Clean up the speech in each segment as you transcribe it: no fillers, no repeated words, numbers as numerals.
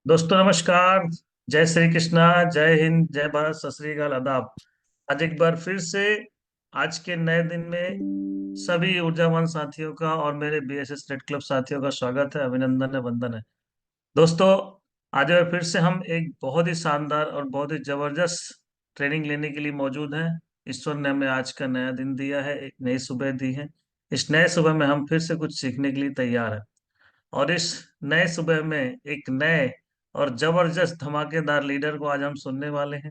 दोस्तों नमस्कार। जय श्री कृष्णा। जय हिंद, जय भारत, सत श्री अकाल, आदाब। आज एक बार फिर से आज के नए दिन में सभी ऊर्जावान साथियों का और मेरे बीएसएस रेड क्लब साथियों का स्वागत है, अभिनंदन है, वंदन है। दोस्तों, आज और फिर से हम एक बहुत ही शानदार और बहुत ही जबरदस्त ट्रेनिंग लेने के लिए मौजूद हैं। ईश्वर ने हमें आज का नया दिन दिया है, एक नई सुबह दी है। इस नए सुबह में हम फिर से कुछ सीखने के लिए तैयार हैं। और इस नए सुबह में एक नए और जबरदस्त धमाकेदार लीडर को आज हम सुनने वाले हैं।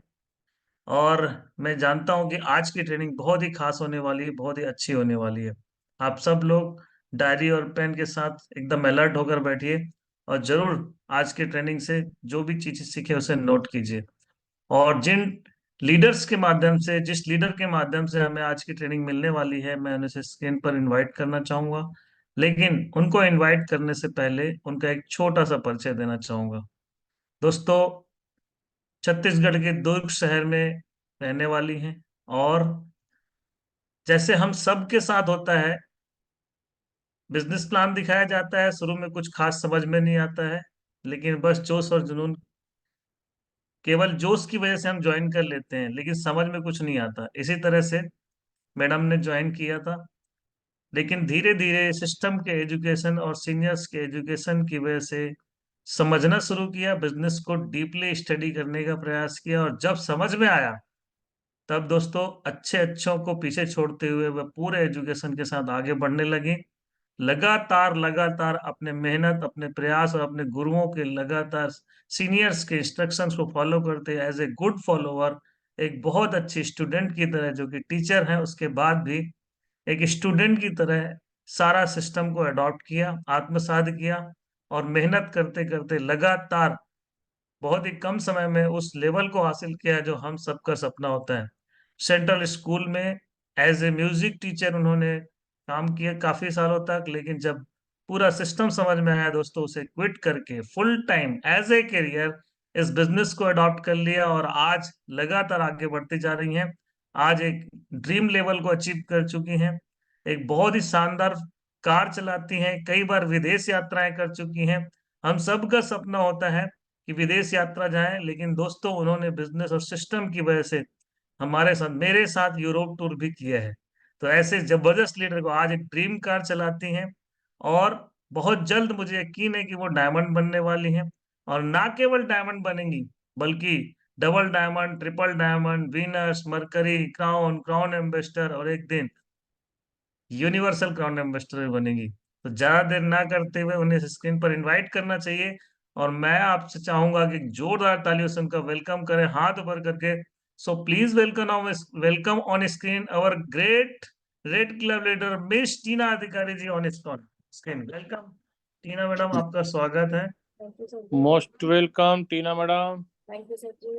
और मैं जानता हूं कि आज की ट्रेनिंग बहुत ही खास होने वाली है, बहुत ही अच्छी होने वाली है। आप सब लोग डायरी और पेन के साथ एकदम अलर्ट होकर बैठिए और जरूर आज की ट्रेनिंग से जो भी चीजें सीखे उसे नोट कीजिए। और जिन लीडर्स के माध्यम से, जिस लीडर के माध्यम से हमें आज की ट्रेनिंग मिलने वाली है, मैं उन्हें स्क्रीन पर इनवाइट करना चाहूंगा। लेकिन उनको इनवाइट करने से पहले उनका एक छोटा सा परिचय देना चाहूंगा। दोस्तों, छत्तीसगढ़ के दुर्ग शहर में रहने वाली हैं। और जैसे हम सब के साथ होता है, बिजनेस प्लान दिखाया जाता है, शुरू में कुछ खास समझ में नहीं आता है, लेकिन बस जोश और जुनून, केवल जोश की वजह से हम ज्वाइन कर लेते हैं, लेकिन समझ में कुछ नहीं आता। इसी तरह से मैडम ने ज्वाइन किया था, लेकिन धीरे धीरे सिस्टम के एजुकेशन और सीनियर्स के एजुकेशन की वजह से समझना शुरू किया, बिजनेस को डीपली स्टडी करने का प्रयास किया। और जब समझ में आया, तब दोस्तों अच्छे अच्छों को पीछे छोड़ते हुए वह पूरे एजुकेशन के साथ आगे बढ़ने लगी। लगातार लगातार अपने मेहनत, अपने प्रयास और अपने गुरुओं के लगातार सीनियर्स के इंस्ट्रक्शंस को फॉलो करते एज ए गुड फॉलोअर, एक बहुत अच्छी स्टूडेंट की तरह, जो कि टीचर है उसके बाद भी एक स्टूडेंट की तरह सारा सिस्टम को अडॉप्ट किया, आत्मसात किया। और मेहनत करते करते लगातार बहुत ही कम समय में उस लेवल को हासिल किया है जो हम सबका सपना होता है। सेंट्रल स्कूल में एज ए म्यूजिक टीचर उन्होंने काम किया काफी सालों तक, लेकिन जब पूरा सिस्टम समझ में आया दोस्तों, उसे क्विट करके full time as a career इस बिजनेस को अडॉप्ट कर लिया और आज लगातार आगे बढ़ती जा रही हैं। आज एक ड्रीम लेवल को अचीव कर चुकी हैं, एक बहुत ही शानदार कार चलाती हैं, कई बार विदेश यात्राएं कर चुकी हैं। हम सबका सपना होता है कि विदेश यात्रा जाएं, लेकिन दोस्तों उन्होंने बिजनेस और सिस्टम की वजह से हमारे साथ, मेरे साथ यूरोप टूर भी किया है। तो ऐसे जबरदस्त लीडर को आज एक ड्रीम कार चलाती हैं। और बहुत जल्द मुझे यकीन है कि वो डायमंड बनने वाली हैं। और ना केवल डायमंड बनेंगी, बल्कि double diamond, triple diamond, Venus, mercury, crown, crown ambassador और एक दिन यूनिवर्सल क्राउन एम्बेसडर भी बनेगी। तो ज्यादा देर ना करते हुए उन्हें स्क्रीन पर इनवाइट करना चाहिए। और मैं आपसे चाहूंगा कि जोरदार तालियों से उनका वेलकम करें, हाथ ऊपर करके। So please welcome on screen our great red club leader miss Tina Adhikari ji on screen. Welcome Tina madam, आपका स्वागत है। Thank you sir ji. Most welcome Tina madam. Thank you sir ji.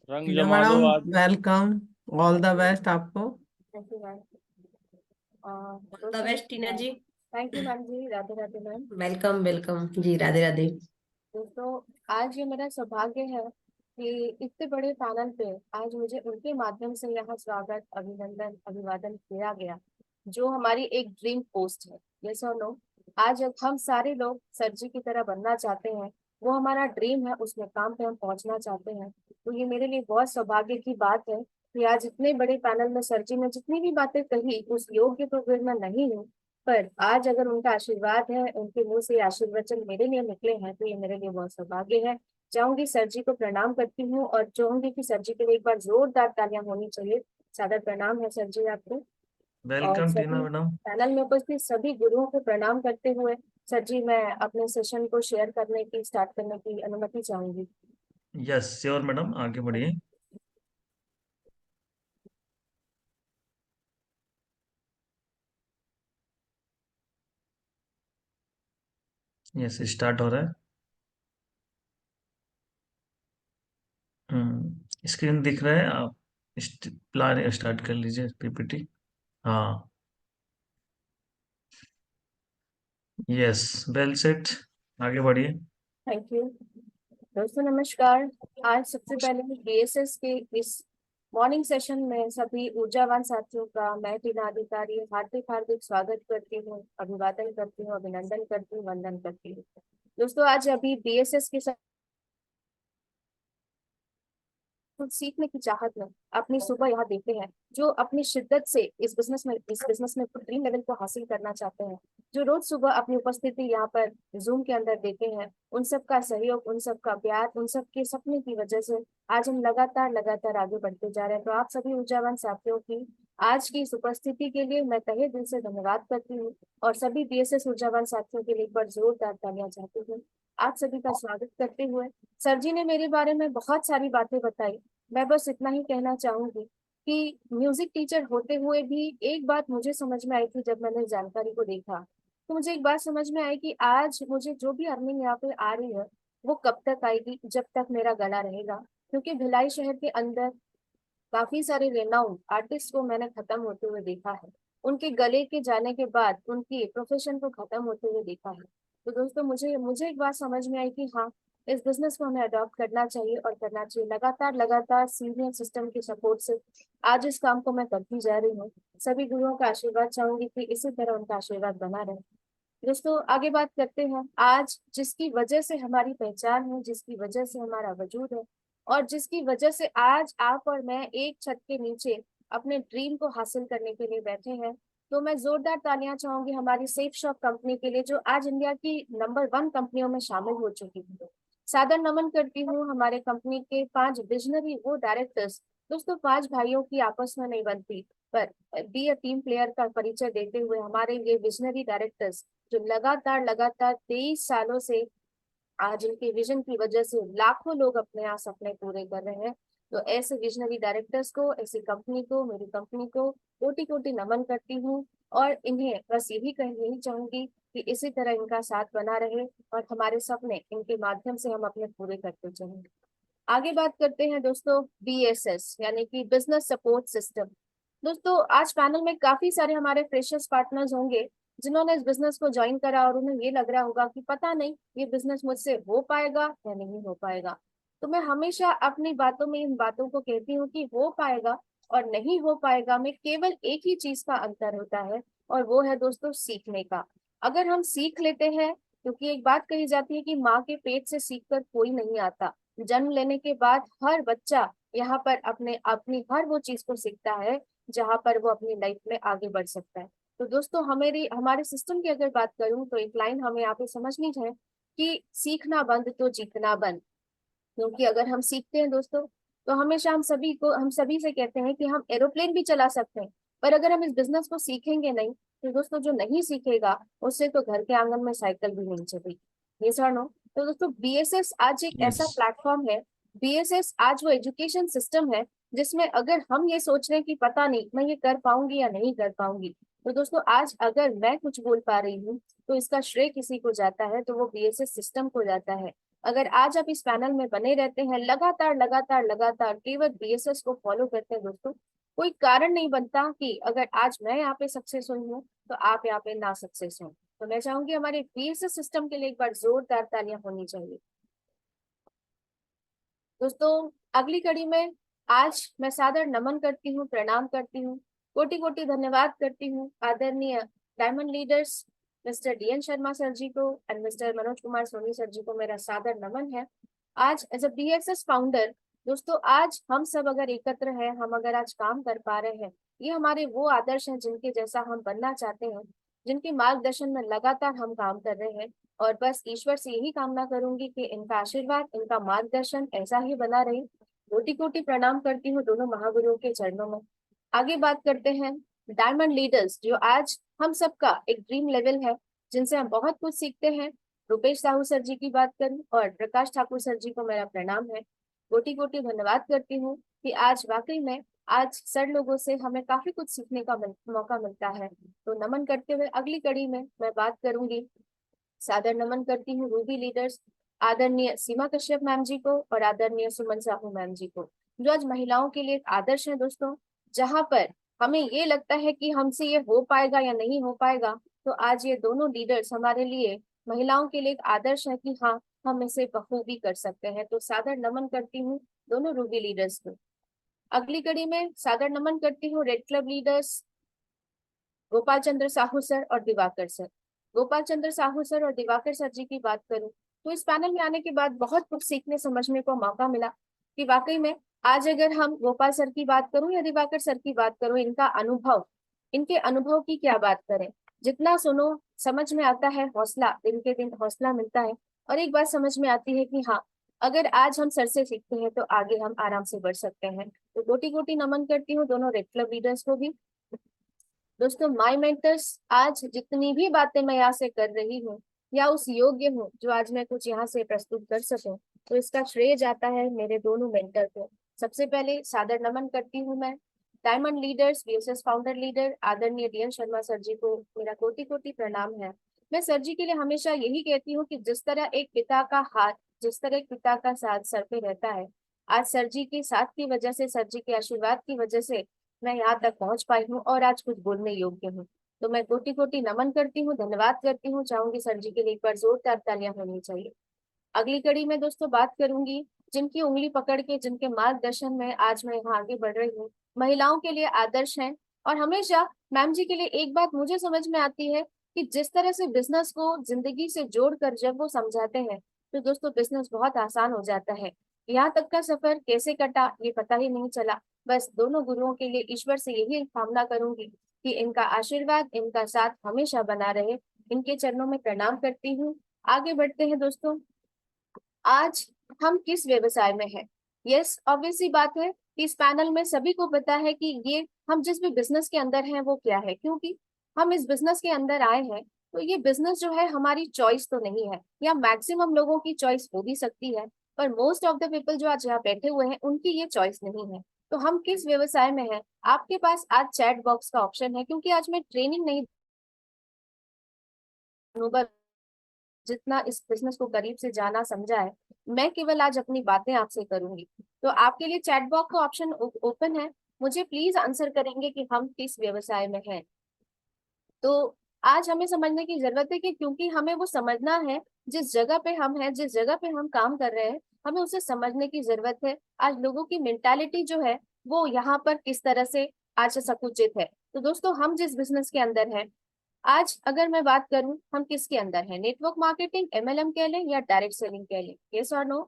रंग टीना जमा दो मैडम, आज। वेलकम। ऑल द बेस्ट आपको। Thank you ma'am. The best Tina ji. Thank you ma'am ji. Radhe Radhe ma'am. Welcome welcome जी, राधे राधे। दोस्तों, आज ये मेरा सौभाग्य है कि इतने बड़े पैनल पे आज मुझे उनके माध्यम से यहाँ स्वागत, अभिनंदन, अभिवादन किया गया, जो हमारी एक ड्रीम पोस्ट है। यस और नो? आज अब हम सारे लोग सर जी की तरह बनना चाहते हैं, वो हमारा ड्रीम है, उसमें काम पे हम पहुंचना चाहते हैं। तो ये मेरे लिए बहुत सौभाग्य की बात है कि आज इतने बड़े पैनल में सर जी ने जितनी भी बातें कही, उस योग्य तो फिर मैं नहीं हूँ, पर आज अगर उनका आशीर्वाद है, उनके मुंह से आशीर्वचन मेरे लिए निकले हैं, तो ये मेरे लिए बहुत सौभाग्य है। चाहूंगी सर जी को प्रणाम करती हूँ और चाहूंगी कि सर जी के लिए एक बार जोरदार तालियां होनी चाहिए। सादर प्रणाम है सर जी आपको। और वेलकम टीना सभी मैडम। पैनल में उपस्थित सभी गुरुओं को प्रणाम करते हुए सर जी, मैं अपने सेशन को शेयर करने की, स्टार्ट करने की अनुमति चाहूंगी। यस श्योर मैडम, आगे बढ़िए। यस, स्टार्ट हो रहा है। स्क्रीन दिख रहा है, आप प्लान स्टार्ट कर लीजिए पीपीटी। हाँ, यस, वेल सेट, आगे बढ़िए। Thank you. दोस्तों नमस्कार। आज सबसे पहले बीएसएस के इस मॉर्निंग सेशन में सभी ऊर्जावान साथियों का मैं टीना अधिकारी हार्दिक हार्दिक स्वागत करती हूँ, अभिवादन करती हूँ, अभिनंदन करती हूँ, वंदन करती हूँ। दोस्तों, आज अभी बीएसएस के कुछ सीखने की चाहत में अपनी सुबह यहाँ देते हैं, जो अपनी शिद्दत से इस बिजनेस में ड्रीम लेवल को हासिल करना चाहते हैं, जो रोज सुबह अपनी उपस्थिति यहाँ पर जूम के अंदर देते हैं, उन सब का सहयोग, उन सब का प्यार, उन सब के सपने की वजह से आज हम लगातार लगातार आगे बढ़ते जा रहे हैं। तो आप सभी ऊर्जावान साथियों की आज की इस उपस्थिति के लिए मैं तहे दिल से धन्यवाद करती हूँ, और सभी बीएसएस ऊर्जावान साथियों के लिए एक बार जोरदार तालियां चाहती हूँ। आप सभी का स्वागत करते हुए सर जी ने मेरे बारे में बहुत सारी बातें बताई। मैं बस इतना ही कहना चाहूंगी कि म्यूजिक टीचर होते हुए भी एक बात मुझे समझ में आई थी जब मैंने जानकारी को देखा, तो मुझे एक बात समझ में आई कि आज मुझे जो भी अर्निंग यहाँ पे आ रही है वो कब तक आएगी, जब तक मेरा गला रहेगा। क्योंकि भिलाई शहर के अंदर काफी सारे रेनाउंड आर्टिस्ट को मैंने खत्म होते हुए देखा है, उनके गले के जाने के बाद उनकी प्रोफेशन को खत्म होते हुए देखा है। तो दोस्तों मुझे मुझे एक बात समझ में आई कि हाँ, इस बिजनेस को हमें अडॉप्ट करना चाहिए और करना चाहिए। लगातार लगातार सीनियर सिस्टम के सपोर्ट से आज इस काम को मैं करती जा रही हूँ। सभी गुरुओं का आशीर्वाद चाहूंगी कि इसी तरह उनका आशीर्वाद बना रहे। दोस्तों आगे बात करते हैं, आज जिसकी वजह से हमारी पहचान है, जिसकी वजह से हमारा वजूद है, और जिसकी वजह से आज आप और मैं एक छत के नीचे अपने ड्रीम को हासिल करने के लिए बैठे हैं, तो मैं जोरदार तालियां चाहूंगी हमारी सेफ शॉप कंपनी के लिए, जो आज इंडिया की नंबर 1 कंपनियों में शामिल हो चुकी है। सादर नमन करती हूँ हमारे कंपनी के 5 विजनरी वो डायरेक्टर्स। दोस्तों 5 भाइयों की आपस में नहीं बनती, पर बी अ टीम प्लेयर का परिचय देते हुए हमारे ये विजनरी डायरेक्टर्स जो लगातार लगातार 23 सालों से आज इनके विजन की वजह से लाखों लोग अपने यहाँ सपने पूरे कर रहे हैं। तो ऐसे विजनरी डायरेक्टर्स को, ऐसी कंपनी को, मेरी कंपनी को कोटि कोटि नमन करती हूँ, और इन्हें बस यही चाहूंगी कि इसी तरह इनका साथ बना रहे और हमारे सपने इनके माध्यम से हम अपने पूरे करते चलें। आगे बात करते हैं दोस्तों बीएसएस यानी कि बिजनेस सपोर्ट सिस्टम। दोस्तों आज पैनल में काफी सारे हमारे फ्रेशर्स पार्टनर्स होंगे जिन्होंने इस बिजनेस को ज्वाइन करा, और उन्हें ये लग रहा होगा कि पता नहीं ये बिजनेस मुझसे हो पाएगा या नहीं हो पाएगा। तो मैं हमेशा अपनी बातों में इन बातों को कहती हूँ कि हो पाएगा और नहीं हो पाएगा में केवल एक ही चीज का अंतर होता है, और वो है दोस्तों सीखने का। अगर हम सीख लेते हैं, क्योंकि एक बात कही जाती है कि माँ के पेट से सीख कर कोई नहीं आता, जन्म लेने के बाद हर बच्चा यहाँ पर अपनी हर वो चीज को सीखता है जहाँ पर वो अपनी लाइफ में आगे बढ़ सकता है। तो दोस्तों हमारे सिस्टम की अगर बात करूं तो एक लाइन हमें यहाँ पे समझनी है कि सीखना बंद तो जीतना बंद। क्योंकि अगर हम सीखते हैं दोस्तों, तो हमेशा हम सभी से कहते हैं कि हम एरोप्लेन भी चला सकते हैं, पर अगर हम इस बिजनेस को सीखेंगे नहीं, तो दोस्तों जो नहीं सीखेगा उससे तो घर के आंगन में साइकिल भी नहीं चलेगी। ये सर नो। तो दोस्तों बीएसएस आज एक ऐसा यस। प्लेटफॉर्म है, बीएसएस आज वो एजुकेशन सिस्टम है जिसमें अगर हम ये सोच रहे हैं कि पता नहीं मैं ये कर पाऊंगी या नहीं कर पाऊंगी, तो दोस्तों आज अगर मैं कुछ बोल पा रही हूँ तो इसका श्रेय किसी को जाता है, तो वो बीएसएस सिस्टम को जाता है। अगर आज आप इस पैनल में बने रहते हैं, लगातार लगातार लगातार केवल बीएसएस को फॉलो करते हैं दोस्तों, कोई कारण नहीं बनता कि अगर आज मैं यहाँ पे सक्सेस हुई हूँ तो आप यहाँ पे ना सक्सेस हो। तो मैं चाहूंगी हमारे बीएसएस सिस्टम के लिए एक बार जोरदार तालियां होनी चाहिए। दोस्तों अगली कड़ी में आज मैं सादर नमन करती हूँ, प्रणाम करती हूँ, कोटि कोटि धन्यवाद करती हूँ आदरणीय diamond leaders mister DN Sharma sir ji को and mister Manoj Kumar Soni sir ji को मेरा सादर नमन है। आज एज अ बीएसएस फाउंडर दोस्तों, आज हम सब अगर एकत्र हैं, हम अगर आज काम कर पा रहे हैं, ये हमारे वो आदर्श हैं जिनके जैसा हम बनना चाहते हैं, जिनके मार्गदर्शन में लगातार हम काम कर रहे हैं। और बस ईश्वर से यही कामना करूंगी कि इनका आशीर्वाद, इनका मार्गदर्शन ऐसा ही बना रहे। कोटि कोटि प्रणाम करती हूँ दोनों महागुरुओं के चरणों में। आगे बात करते हैं डायमंड लीडर्स, जो आज हम सबका एक ड्रीम लेवल है, जिनसे हम बहुत कुछ सीखते हैं। रुपेश साहू सर जी की बात करूं और प्रकाश ठाकुर सर जी को मेरा प्रणाम है। कोटि कोटि धन्यवाद करती हूँ कि आज वाकई में आज सर लोगों से हमें काफी कुछ सीखने का मौका मिलता है। तो नमन करते हुए अगली कड़ी में मैं बात करूंगी, सादर नमन करती हूँ रूबी लीडर्स आदरणीय सीमा कश्यप मैम जी को और आदरणीय सुमन साहू मैम जी को, जो आज महिलाओं के लिए एक आदर्श है दोस्तों। जहां पर हमें ये लगता है कि हमसे ये हो पाएगा या नहीं हो पाएगा, तो आज ये दोनों लीडर्स हमारे लिए, महिलाओं के लिए एक आदर्श है कि हाँ, हम इसे बखूबी कर सकते हैं। तो सादर नमन करती हूँ दोनों रूबी लीडर्स को। अगली कड़ी में सादर नमन करती हूँ रेड क्लब लीडर्स गोपाल चंद्र साहू सर और दिवाकर सर। गोपाल चंद्र साहू सर और दिवाकर सर जी की बात करूं तो इस पैनल में आने के बाद बहुत कुछ सीखने समझने को मौका मिला कि वाकई में आज अगर हम गोपाल सर की बात करूं या दिवाकर सर की बात करूं, इनके अनुभव की क्या बात करें। जितना सुनो समझ में आता है, हौसला दिन के दिन हौसला मिलता है। और एक बात समझ में आती है कि हाँ, अगर आज हम सर से सीखते हैं तो आगे हम आराम से बढ़ सकते हैं। तो कोटि कोटि नमन करती हूँ दोनों रेड क्लब लीडर्स को भी। दोस्तों, माय मेंटर्स, आज जितनी भी बातें मैं यहाँ से कर रही हूँ या उस योग्य हूँ जो आज मैं कुछ यहाँ से प्रस्तुत कर सकूं, तो इसका श्रेय जाता है मेरे दोनों मेंटर को। सबसे पहले सादर नमन करती हूँ मैं diamond leaders, BSS founder leader आदरणीय डीएन शर्मा सर जी को मेरा कोटि कोटि प्रणाम है। मैं सर जी के लिए हमेशा यही कहती हूँ कि जिस तरह एक पिता का हाथ, जिस तरह एक पिता का साथ सर पे रहता है, आज सर जी के साथ की वजह से, सर जी के आशीर्वाद की वजह से मैं यहाँ तक पहुंच पाई हूँ और आज कुछ बोलने योग्य हूँ। तो मैं कोटि कोटि नमन करती हूँ, धन्यवाद करती हूँ। चाहूंगी सर जी के लिए एक बार जोरदार तालियां होनी चाहिए। अगली कड़ी में दोस्तों बात करूंगी जिनकी उंगली पकड़ के, जिनके मार्गदर्शन में आज मैं यहाँ आगे बढ़ रही हूँ, महिलाओं के लिए आदर्श हैं। और हमेशा मैम जी के लिए एक बात मुझे समझ में आती है कि जिस तरह से बिजनेस को जिंदगी से जोड़कर जब वो समझाते हैं तो दोस्तों बिजनेस बहुत आसान हो जाता है। यहाँ तक का सफर कैसे कटा ये पता ही नहीं चला। बस दोनों गुरुओं के लिए ईश्वर से यही कामना करूंगी कि इनका आशीर्वाद, इनका साथ हमेशा बना रहे। इनके चरणों में प्रणाम करती हूँ। आगे बढ़ते हैं दोस्तों, आज हम किस व्यवसाय में हैं। यस, ऑब्वियस सी बात है कि इस पैनल में सभी को पता है कि ये हम जिस भी बिजनेस के अंदर हैं वो क्या है, क्योंकि हम इस बिजनेस के अंदर आए हैं। तो ये बिजनेस जो है हमारी चॉइस तो नहीं है, या मैक्सिमम लोगों की चॉइस हो भी सकती है, पर मोस्ट ऑफ द पीपल जो आज यहाँ बैठे हुए हैं उनकी ये चॉइस नहीं है। तो हम किस व्यवसाय में हैं, आपके पास आज चैट बॉक्स का ऑप्शन है। क्योंकि आज मैं ट्रेनिंग नहीं, अनुभव जितना इस बिजनेस को करीब से जाना समझा है, मैं केवल आज अपनी बातें आपसे करूंगी। तो आपके लिए चैट बॉक्स का ऑप्शन ओपन है। मुझे प्लीज आंसर करेंगे कि हम किस व्यवसाय में हैं। तो आज हमें समझने की जरूरत है कि क्योंकि हमें वो समझना है, जिस जगह पे हम हैं, जिस जगह पे हम काम कर रहे हैं, हमें उसे समझने की जरूरत है। आज लोगों की मेंटालिटी जो है वो यहाँ पर किस तरह से आज संकुचित है। तो दोस्तों, हम जिस बिजनेस के अंदर हैं, आज अगर मैं बात करूं हम किसके अंदर है, नेटवर्क मार्केटिंग, एमएलएम कह लें या डायरेक्ट सेलिंग कह लें, यस और नो।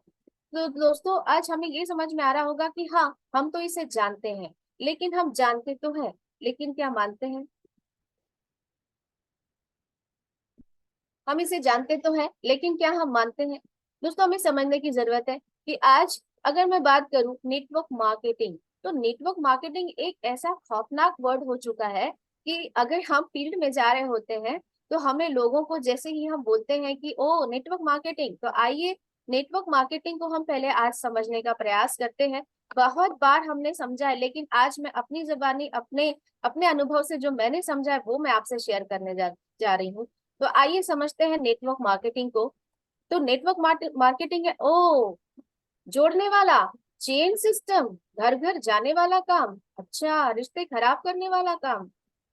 तो दोस्तों, आज हमें ये समझ में आ रहा होगा कि हाँ, हम तो इसे जानते हैं, लेकिन हम जानते तो हैं, लेकिन क्या मानते हैं। हम इसे जानते तो हैं, लेकिन क्या हम मानते हैं। दोस्तों, हमें समझने की जरूरत है कि आज अगर मैं बात करूं नेटवर्क मार्केटिंग, तो नेटवर्क मार्केटिंग एक ऐसा खौफनाक वर्ड हो चुका है कि अगर हम फील्ड में जा रहे होते हैं तो हमें लोगों को जैसे ही हम बोलते हैं कि ओ नेटवर्क मार्केटिंग, तो आइए नेटवर्क मार्केटिंग को हम पहले आज समझने का प्रयास करते हैं। बहुत बार हमने समझा है, लेकिन आज मैं अपनी जुबानी, अपने अपने अनुभव से जो मैंने समझा है वो मैं आपसे शेयर करने जा रही हूँ। तो आइए समझते हैं नेटवर्क मार्केटिंग को। तो नेटवर्क मार्केटिंग है, ओ जोड़ने वाला, चेन सिस्टम, घर घर जाने वाला काम, अच्छा रिश्ते खराब करने वाला काम,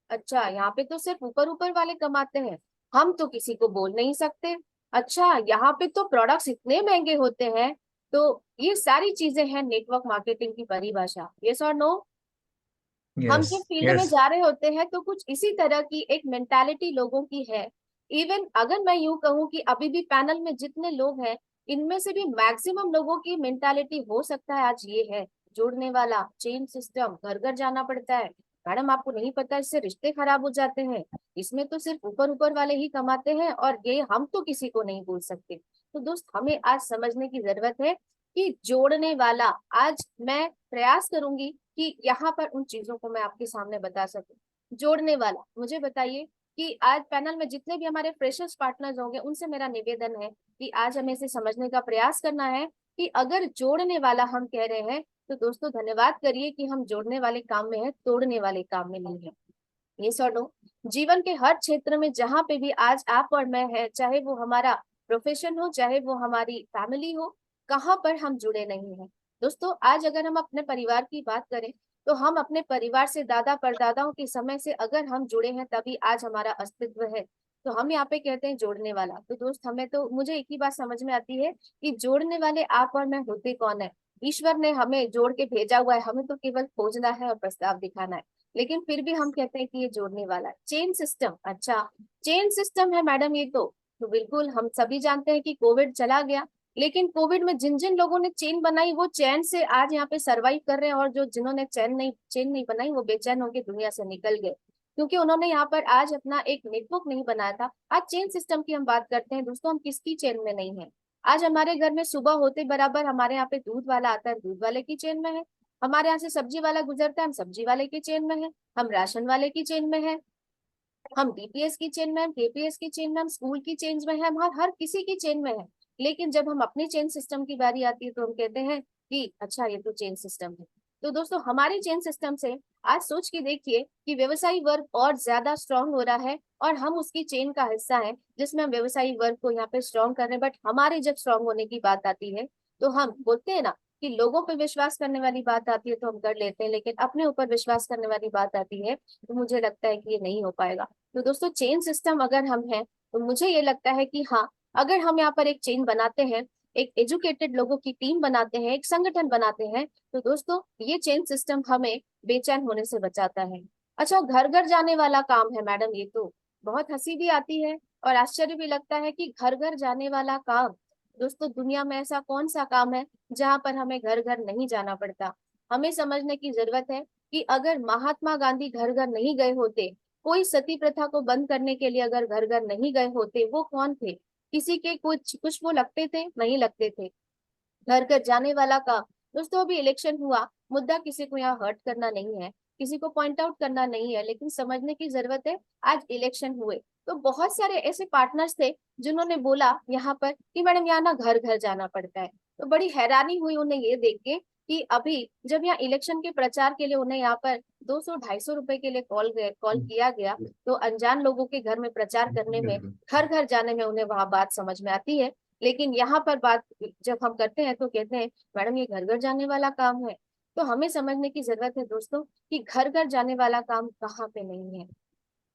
अच्छा यहाँ पे तो सिर्फ ऊपर ऊपर वाले कमाते हैं, हम तो किसी को बोल नहीं सकते, अच्छा यहाँ पे तो प्रोडक्ट्स इतने महंगे होते हैं। तो ये सारी चीजें हैं नेटवर्क मार्केटिंग की परिभाषा, यस और नो। हम यस, जब फील्ड में यस। जा रहे होते हैं तो कुछ इसी तरह की एक मेंटालिटी लोगों की है। इवन अगर मैं यूं कहूं कि अभी भी पैनल में जितने लोग हैं, इनमें से भी मैक्सिमम लोगों की मेंटालिटी हो सकता है आज ये है, जोड़ने वाला, चेन सिस्टम, घर घर जाना पड़ता है, मैडम आपको नहीं पता इससे रिश्ते खराब हो जाते हैं, इसमें तो सिर्फ ऊपर ऊपर वाले ही कमाते हैं और ये हम तो किसी को नहीं बोल सकते। तो दोस्त, हमें आज समझने की जरूरत है कि जोड़ने वाला, आज मैं प्रयास करूंगी कि यहाँ पर उन चीजों को मैं आपके सामने बता सकूं। जोड़ने वाला, मुझे बताइए कि आज पैनल में जितने भी हमारे फ्रेशर्स पार्टनर्स होंगे उनसे मेरा निवेदन है कि आज हमें इसे समझने का प्रयास करना है कि अगर जोड़ने वाला हम कह रहे हैं तो दोस्तों धन्यवाद करिए कि हम जोड़ने वाले काम में है, तोड़ने वाले काम में नहीं है। ये सॉर्ट जीवन के हर क्षेत्र में जहां पे भी आज आप और मैं है, चाहे वो हमारा प्रोफेशन हो, चाहे वो हमारी फैमिली हो, कहाँ पर हम जुड़े नहीं हैं। दोस्तों, आज अगर हम अपने परिवार की बात करें तो हम अपने परिवार से, दादा परदादाओं के समय से अगर हम जुड़े हैं तभी आज हमारा अस्तित्व है। तो हम यहाँ पे कहते हैं जोड़ने वाला। तो दोस्त, हमें तो, मुझे एक ही बात समझ में आती है कि जोड़ने वाले आप और मैं होते कौन है। ईश्वर ने हमें जोड़ के भेजा हुआ है, हमें तो केवल खोजना है और प्रस्ताव दिखाना है, लेकिन फिर भी हम कहते हैं कि ये जोड़ने वाला है। चेन सिस्टम, अच्छा चेन सिस्टम है मैडम ये तो बिल्कुल हम सभी जानते हैं कि कोविड चला गया, लेकिन कोविड में जिन जिन लोगों ने चेन बनाई वो चैन से आज यहाँ पे सरवाइव कर रहे हैं, और जो जिन्होंने चेन नहीं बनाई वो बेचैन होकर दुनिया से निकल गए, क्योंकि उन्होंने यहाँ पर आज अपना एक नेटवर्क नहीं बनाया था। आज चेन सिस्टम की हम बात करते हैं दोस्तों, हम किसकी चेन में नहीं है। आज हमारे घर में सुबह होते बराबर हमारे यहाँ पे दूध वाला आता है, दूध वाले की चेन में है। हमारे यहाँ से सब्जी वाला गुजरता है, हम सब्जी वाले की चेन में है। हम राशन वाले की चेन में है, हम डीपीएस की चेन में, हम केपीएस की चेन में, हम स्कूल की चेन में है, हम हर किसी की चेन में है। लेकिन जब हम अपनी चेन सिस्टम की बारी आती है तो हम कहते हैं कि अच्छा ये तो चेन सिस्टम है। तो दोस्तों हमारे चेन सिस्टम से आज सोच के देखिए कि व्यवसायी वर्ग और ज्यादा स्ट्रांग हो रहा है, और हम उसकी चेन का हिस्सा है जिसमें हम व्यवसायी वर्ग को यहाँ पे स्ट्रांग कर रहे हैं। बट हमारे जब स्ट्रांग होने की बात आती है तो हम बोलते हैं ना कि लोगों पे विश्वास करने वाली बात आती है तो हम कर लेते हैं, लेकिन अपने ऊपर विश्वास करने वाली बात आती है तो मुझे लगता है कि ये नहीं हो पाएगा। तो दोस्तों चेन सिस्टम अगर हम हैं तो मुझे ये लगता है कि हाँ, अगर हम यहाँ पर एक चेन बनाते हैं, एक एजुकेटेड लोगों की टीम बनाते हैं, एक संगठन बनाते हैं, तो दोस्तों ये चेन सिस्टम हमें बेचैन होने से बचाता है। अच्छा, घर घर जाने वाला काम है मैडम, ये तो बहुत हंसी भी आती है और आश्चर्य भी लगता है कि घर घर जाने वाला काम। दोस्तों दुनिया में ऐसा कौन सा काम है जहां पर हमें घर घर नहीं जाना पड़ता। हमें समझने की जरूरत है कि अगर महात्मा गांधी घर घर नहीं गए होते, कोई सती प्रथा को बंद करने के लिए अगर घर घर नहीं गए होते, वो कौन थे? किसी के कुछ वो लगते थे? नहीं लगते थे। घर घर जाने वाला काम। दोस्तों अभी इलेक्शन हुआ, मुद्दा किसी को यहाँ हर्ट करना नहीं है, किसी को पॉइंट आउट करना नहीं है, लेकिन समझने की जरूरत है। आज इलेक्शन हुए तो बहुत सारे ऐसे पार्टनर्स थे जिन्होंने बोला यहाँ पर कि मैडम यहाँ ना घर घर जाना पड़ता है। तो बड़ी हैरानी हुई उन्हें ये देख के कि अभी जब यहाँ इलेक्शन के प्रचार के लिए उन्हें यहाँ पर 200-250 रुपए के लिए कॉल किया गया, तो अनजान लोगों के घर में प्रचार करने में, घर घर जाने में उन्हें वहां बात समझ में आती है। लेकिन यहाँ पर बात जब हम करते हैं तो कहते हैं मैडम ये घर घर जाने वाला काम है। तो हमें समझने की जरूरत है दोस्तों कि घर घर जाने वाला काम कहाँ पे नहीं है।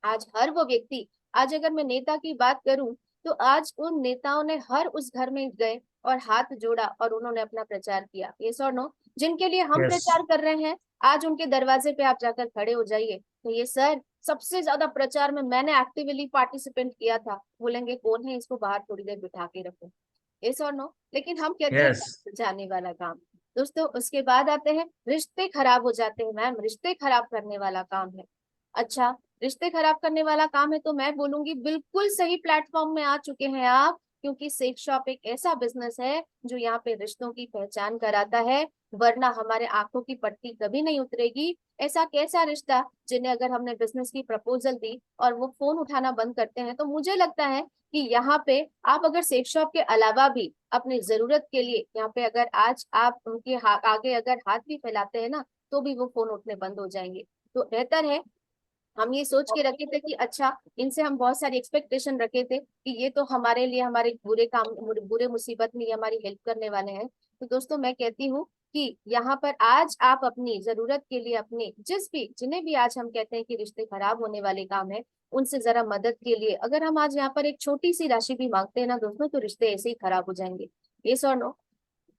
आज हर वो व्यक्ति, आज अगर मैं नेता की बात करूं तो आज उन नेताओं ने हर उस घर में गए और हाथ जोड़ा और उन्होंने अपना प्रचार किया। यस और नो? जिनके लिए हम यस। प्रचार कर रहे हैं, आज उनके दरवाजे पे आप जाकर खड़े हो जाइए तो ये सर सबसे ज्यादा प्रचार में मैंने एक्टिवली पार्टिसिपेट किया था, बोलेंगे कौन है, इसको बाहर थोड़ी देर बिठा के रखो। यस और नो? लेकिन हम कहते हैं यस। जाने वाला काम। दोस्तों उसके बाद आते हैं रिश्ते खराब हो जाते हैं। मैम रिश्ते खराब करने वाला काम है। अच्छा, रिश्ते खराब करने वाला काम है तो मैं बोलूंगी बिल्कुल सही प्लेटफॉर्म में आ चुके हैं आप, क्योंकि सेक्स शॉप एक ऐसा बिजनेस है जो यहाँ पे रिश्तों की पहचान कराता है, वरना हमारे आंखों की पट्टी कभी नहीं उतरेगी। ऐसा कैसा रिश्ता जिन्हें अगर हमने बिजनेस की प्रपोजल दी और वो फोन उठाना बंद करते हैं, तो मुझे लगता है कि यहाँ पे आप अगर सेक्स शॉप के अलावा भी अपनी जरूरत के लिए यहाँ पे अगर आज आप उनके आगे अगर हाथ भी फैलाते हैं ना, तो भी वो फोन उठने बंद हो जाएंगे। तो बेहतर है हम ये सोच के रखे थे कि अच्छा, इनसे हम बहुत सारी एक्सपेक्टेशन रखे थे कि ये तो हमारे लिए हमारे बुरे मुसीबत में ये हमारी हेल्प करने वाले हैं। तो दोस्तों मैं कहती हूँ कि यहाँ पर आज आप अपनी जरूरत के लिए अपने जिन्हें भी आज हम कहते हैं कि रिश्ते खराब होने वाले काम है, उनसे जरा मदद के लिए अगर हम आज यहाँ पर एक छोटी सी राशि भी मांगते हैं ना दोस्तों, तो रिश्ते ऐसे ही खराब हो जाएंगे। ये सो नो?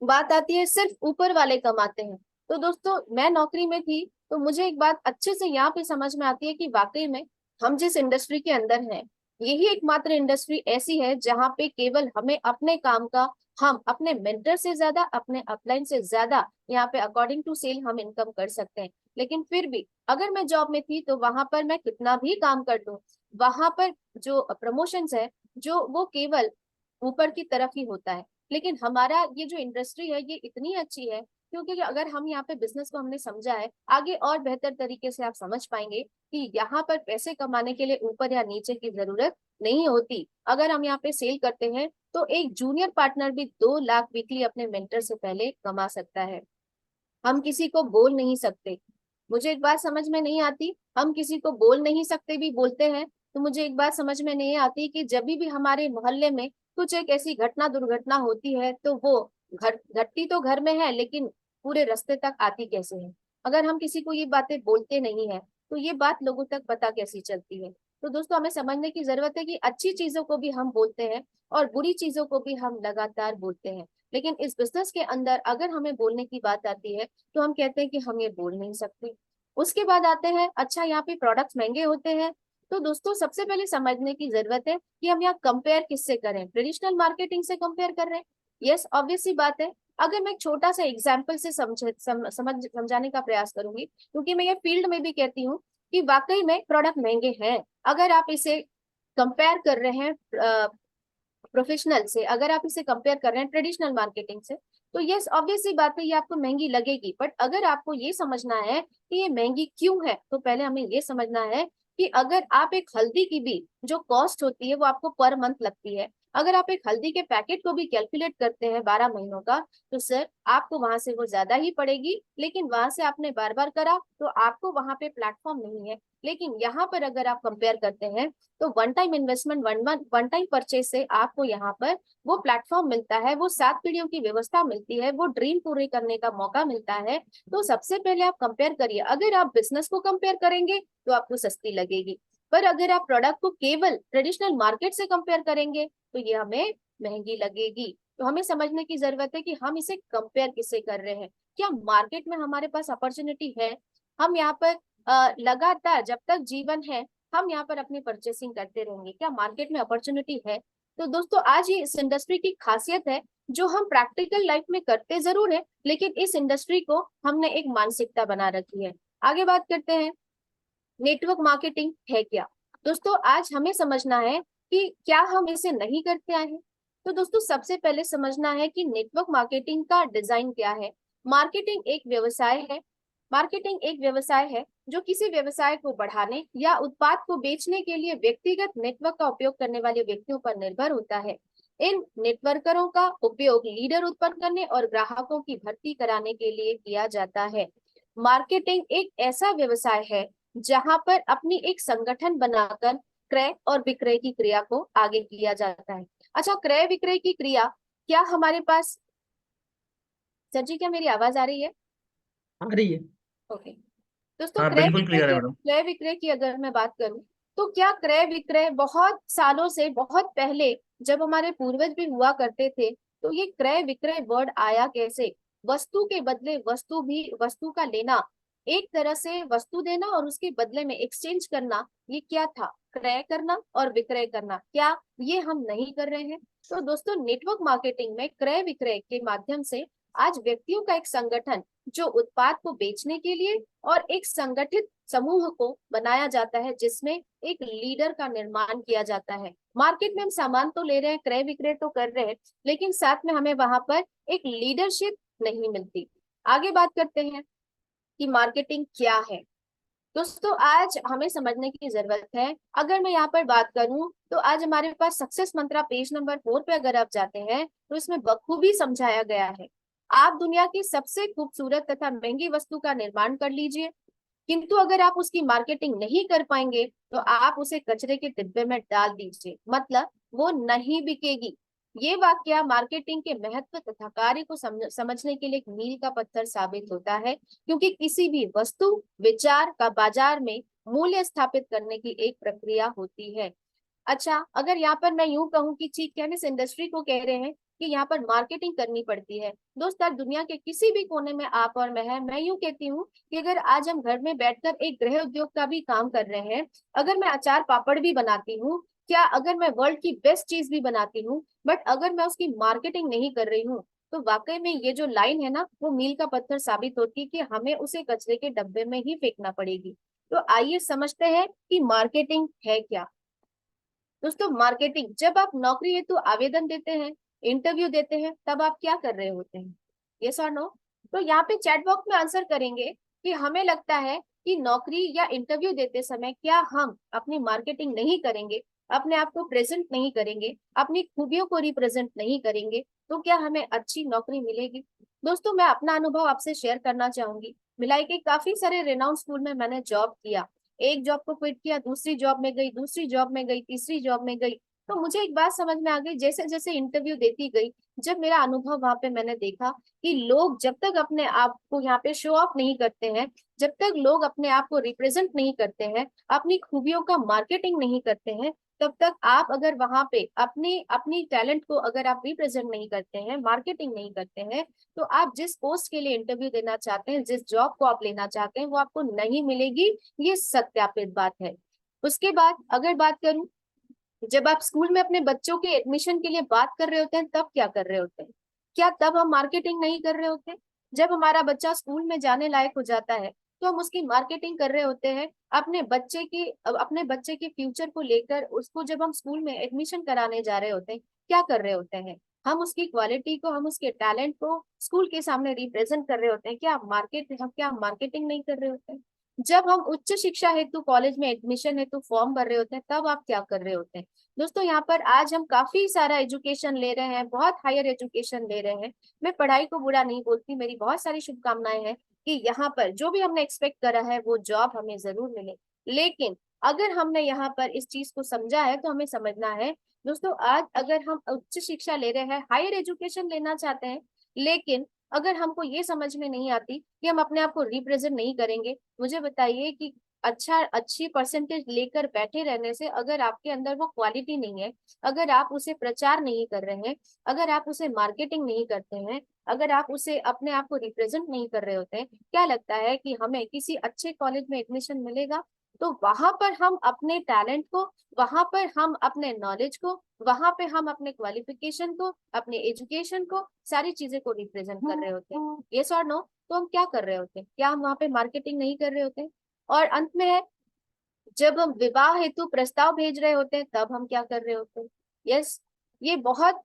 बात आती है सिर्फ ऊपर वाले कमाते हैं। तो दोस्तों मैं नौकरी में थी तो मुझे एक बात अच्छे से यहाँ पे समझ में आती है कि वाकई में हम जिस इंडस्ट्री के अंदर हैं, यही एकमात्र इंडस्ट्री ऐसी है जहाँ पे केवल हमें अपने काम का, हम अपने मेंटर से ज्यादा, अपने अपलाइन से ज्यादा यहाँ पे अकॉर्डिंग टू सेल हम इनकम कर सकते हैं। लेकिन फिर भी अगर मैं जॉब में थी तो वहां पर मैं कितना भी काम कर दूं, वहां पर जो प्रमोशंस है जो वो केवल ऊपर की तरफ ही होता है। लेकिन हमारा ये जो इंडस्ट्री है ये इतनी अच्छी है, क्योंकि अगर हम यहाँ पे बिजनेस को हमने समझा है, आगे और बेहतर तरीके से आप समझ पाएंगे कि यहाँ पर पैसे कमाने के लिए ऊपर या नीचे की जरूरत नहीं होती। अगर हम यहाँ पे सेल करते हैं तो एक जूनियर पार्टनर भी 2 लाख वीकली अपने मेंटर से पहले कमा सकता है। हम किसी को बोल नहीं सकते। मुझे एक बात समझ में नहीं आती, हम किसी को बोल नहीं सकते भी बोलते हैं। तो मुझे एक बात समझ में नहीं आती कि जब भी हमारे मोहल्ले में कुछ एक ऐसी दुर्घटना होती है तो वो घटती तो घर में है, लेकिन पूरे रास्ते तक आती कैसे है? अगर हम किसी को ये बातें बोलते नहीं है तो ये बात लोगों तक पता कैसी चलती है? तो दोस्तों हमें समझने की जरूरत है कि अच्छी चीजों को भी हम बोलते हैं और बुरी चीजों को भी हम लगातार बोलते हैं। लेकिन इस बिजनेस के अंदर अगर हमें बोलने की बात आती है तो हम कहते हैं कि हम ये बोल नहीं सकते। उसके बाद आते हैं अच्छा यहाँ पे प्रोडक्ट्स महंगे होते हैं। तो दोस्तों सबसे पहले समझने की जरूरत है कि हम यहाँ कंपेयर किससे करें, ट्रेडिशनल मार्केटिंग से कंपेयर कर रहे हैं यस, ऑब्वियस सी बात है। अगर मैं एक छोटा सा एग्जाम्पल से समझाने का प्रयास करूंगी, क्योंकि मैं ये फील्ड में भी कहती हूँ कि वाकई में प्रोडक्ट महंगे हैं। अगर आप इसे कंपेयर कर रहे हैं प्रोफेशनल से, अगर आप इसे कंपेयर कर रहे हैं ट्रेडिशनल मार्केटिंग से, तो यस, ऑब्वियस सी बात है, ये आपको महंगी लगेगी। बट अगर आपको ये समझना है कि ये महंगी क्यों है, तो पहले हमें ये समझना है कि अगर आप एक हल्दी की भी जो कॉस्ट होती है वो आपको पर मंथ लगती है, अगर आप एक हल्दी के पैकेट को भी कैलकुलेट करते हैं 12 महीनों का, तो सर आपको वहां से वो ज्यादा ही पड़ेगी। लेकिन वहां से आपने बार बार करा तो आपको वहां पे प्लेटफॉर्म नहीं है। लेकिन यहाँ पर अगर आप कंपेयर करते हैं तो one time investment, one time purchase से आपको यहाँ पर वो प्लेटफॉर्म मिलता है, वो 7 पीढ़ियों की व्यवस्था मिलती है, वो ड्रीम पूरे करने का मौका मिलता है। तो सबसे पहले आप कंपेयर करिए। अगर आप बिजनेस को कंपेयर करेंगे तो आपको सस्ती लगेगी, पर अगर आप प्रोडक्ट को केवल ट्रेडिशनल मार्केट से कंपेयर करेंगे तो ये हमें महंगी लगेगी। तो हमें समझने की जरूरत है कि हम इसे कंपेयर किससे कर रहे हैं। क्या मार्केट में हमारे पास अपॉर्चुनिटी है? हम यहाँ पर लगातार जब तक जीवन है हम यहाँ पर अपनी परचेसिंग करते रहेंगे। क्या मार्केट में अपॉर्चुनिटी है? तो दोस्तों आज ये इस इंडस्ट्री की खासियत है, जो हम प्रैक्टिकल लाइफ में करते जरूर है, लेकिन इस इंडस्ट्री को हमने एक मानसिकता बना रखी है। आगे बात करते हैं, नेटवर्क मार्केटिंग है क्या? दोस्तों आज हमें समझना है कि क्या हम इसे नहीं करते आए हैं। तो दोस्तों सबसे पहले समझना है कि नेटवर्क मार्केटिंग का डिजाइन क्या है। मार्केटिंग एक व्यवसाय है। मार्केटिंग एक व्यवसाय है जो किसी व्यवसाय को बढ़ाने या उत्पाद को बेचने के लिए व्यक्तिगत नेटवर्क का उपयोग करने वाले व्यक्तियों पर निर्भर होता है। इन नेटवर्करों का उपयोग लीडर उत्पन्न करने और ग्राहकों की भर्ती कराने के लिए किया जाता है। मार्केटिंग एक ऐसा व्यवसाय है जहां पर अपनी एक संगठन बनाकर क्रय और विक्रय की क्रिया को आगे किया जाता है। अच्छा, क्रय विक्रय की क्रिया क्या हमारे पास, सर जी क्या मेरी आवाज आ रही है? आ रही है। ओके। दोस्तों हाँ बिल्कुल क्लियर है मैडम। क्रय विक्रय की अगर मैं बात करूं, तो क्या क्रय विक्रय बहुत सालों से, बहुत पहले जब हमारे पूर्वज भी हुआ करते थे, तो ये क्रय विक्रय वर्ड आया कैसे? वस्तु के बदले वस्तु, भी वस्तु का लेना, एक तरह से वस्तु देना और उसके बदले में एक्सचेंज करना, ये क्या था? क्रय करना और विक्रय करना। क्या ये हम नहीं कर रहे हैं? तो दोस्तों नेटवर्क मार्केटिंग में क्रय विक्रय के माध्यम से आज व्यक्तियों का एक संगठन जो उत्पाद को बेचने के लिए और एक संगठित समूह को बनाया जाता है, जिसमें एक लीडर का निर्माण किया जाता है। मार्केट में हम सामान तो ले रहे हैं, क्रय विक्रय तो कर रहे हैं, लेकिन साथ में हमें वहां पर एक लीडरशिप नहीं मिलती। आगे बात करते हैं कि मार्केटिंग क्या है। दोस्तों आज हमें समझने की जरूरत है। अगर मैं यहाँ पर बात करूं तो आज हमारे पास सक्सेस मंत्रा पेज नंबर 4 पे अगर आप जाते हैं तो इसमें बखूबी समझाया गया है। आप दुनिया की सबसे खूबसूरत तथा महंगी वस्तु का निर्माण कर लीजिए, किंतु अगर आप उसकी मार्केटिंग नहीं कर पाएंगे तो आप उसे कचरे के डिब्बे में डाल दीजिए, मतलब वो नहीं बिकेगी। ये वाक्य मार्केटिंग के महत्व तथा कार्य को समझने के लिए एक मील का पत्थर साबित होता है, क्योंकि किसी भी वस्तु विचार का बाजार में मूल्य स्थापित करने की एक प्रक्रिया होती है। अच्छा, अगर यहाँ पर मैं यूं कहूँ कि ठीक है, इस इंडस्ट्री को कह रहे हैं कि यहाँ पर मार्केटिंग करनी पड़ती है। दोस्तों दुनिया के किसी भी कोने में आप और मैं है, मैं यूं कहती हूँ कि अगर आज हम घर में बैठकर एक गृह उद्योग का भी काम कर रहे हैं, अगर मैं अचार पापड़ भी बनाती हूँ, क्या अगर मैं वर्ल्ड की बेस्ट चीज भी बनाती हूँ, बट अगर मैं उसकी मार्केटिंग नहीं कर रही हूँ, तो वाकई में ये जो लाइन है ना, वो मील का पत्थर साबित होती है कि हमें उसे कचरे के डब्बे में ही फेंकना पड़ेगी। तो आइए समझते हैं कि मार्केटिंग है क्या। दोस्तों मार्केटिंग, जब आप नौकरी हेतु आवेदन देते हैं, इंटरव्यू देते हैं, तब आप क्या कर रहे होते हैं? यस और नो? तो यहाँ पे चैट बॉक्स में आंसर करेंगे कि हमें लगता है कि नौकरी या इंटरव्यू देते समय क्या हम अपनी मार्केटिंग नहीं करेंगे, अपने आप को प्रेजेंट नहीं करेंगे, अपनी खूबियों को रिप्रेजेंट नहीं करेंगे, तो क्या हमें अच्छी नौकरी मिलेगी? दोस्तों मैं अपना अनुभव आपसे शेयर करना चाहूंगी। भिलाई के काफी सारे रेनाउंड स्कूल में मैंने जॉब किया, एक जॉब को क्विट किया, दूसरी जॉब में गई, दूसरी जॉब में गई, तीसरी जॉब में गई। तो मुझे एक बात समझ में आ गई, जैसे जैसे इंटरव्यू देती गई, जब मेरा अनुभव वहां पे मैंने देखा कि लोग जब तक अपने आप को यहाँ पे शो ऑफ नहीं करते हैं, जब तक लोग अपने आप को रिप्रेजेंट नहीं करते हैं, अपनी खूबियों का मार्केटिंग नहीं करते हैं, तब तक आप अगर वहां पे अपनी अपनी टैलेंट को अगर आप रिप्रेजेंट नहीं करते हैं, मार्केटिंग नहीं करते हैं, तो आप जिस पोस्ट के लिए इंटरव्यू देना चाहते हैं, जिस जॉब को आप लेना चाहते हैं, वो आपको नहीं मिलेगी। ये सत्यापित बात है। उसके बाद अगर बात करूं, जब आप स्कूल में अपने बच्चों के एडमिशन के लिए बात कर रहे होते हैं, तब क्या कर रहे होते हैं? क्या तब हम मार्केटिंग नहीं कर रहे होते? जब हमारा बच्चा स्कूल में जाने लायक हो जाता है तो हम उसकी मार्केटिंग कर रहे होते हैं। अपने बच्चे के फ्यूचर को लेकर उसको जब हम स्कूल में एडमिशन कराने जा रहे होते हैं, क्या कर रहे होते हैं? हम उसकी क्वालिटी को, हम उसके टैलेंट को स्कूल के सामने रिप्रेजेंट कर रहे होते हैं। क्या मार्केटिंग नहीं कर रहे होते हैं? जब हम उच्च शिक्षा हेतु कॉलेज में एडमिशन हेतु फॉर्म भर रहे होते हैं, तब आप क्या कर रहे होते हैं? दोस्तों, यहाँ पर आज हम काफी सारा एजुकेशन ले रहे हैं, बहुत हायर एजुकेशन ले रहे हैं। मैं पढ़ाई को बुरा नहीं बोलती, मेरी बहुत सारी शुभकामनाएं हैं कि यहाँ पर जो भी हमने एक्सपेक्ट करा है वो जॉब हमें जरूर मिले। लेकिन अगर हमने यहाँ पर इस चीज को समझा है तो हमें समझना है दोस्तों, आज अगर हम उच्च शिक्षा ले रहे हैं, हायर एजुकेशन लेना चाहते हैं, लेकिन अगर हमको ये समझ में नहीं आती कि हम अपने आप को रिप्रेजेंट नहीं करेंगे, मुझे बताइए कि अच्छी परसेंटेज लेकर बैठे रहने से अगर आपके अंदर वो क्वालिटी नहीं है, अगर आप उसे प्रचार नहीं कर रहे हैं, अगर आप उसे मार्केटिंग नहीं करते हैं, अगर आप उसे अपने आप को रिप्रेजेंट नहीं कर रहे होते हैं, क्या लगता है कि हमें किसी अच्छे कॉलेज में एडमिशन मिलेगा? तो वहां पर हम अपने टैलेंट को, वहां पर हम अपने नॉलेज को, वहां पे हम अपने क्वालिफिकेशन को, अपने एजुकेशन को, सारी चीजें को रिप्रेजेंट कर रहे होते हैं। यस और नो? तो हम क्या कर रहे होते हैं? क्या हम वहां पे मार्केटिंग नहीं कर रहे होते हैं? और अंत में है, जब हम विवाह हेतु प्रस्ताव भेज रहे होते हैं, तब हम क्या कर रहे होते हैं? यस, ये बहुत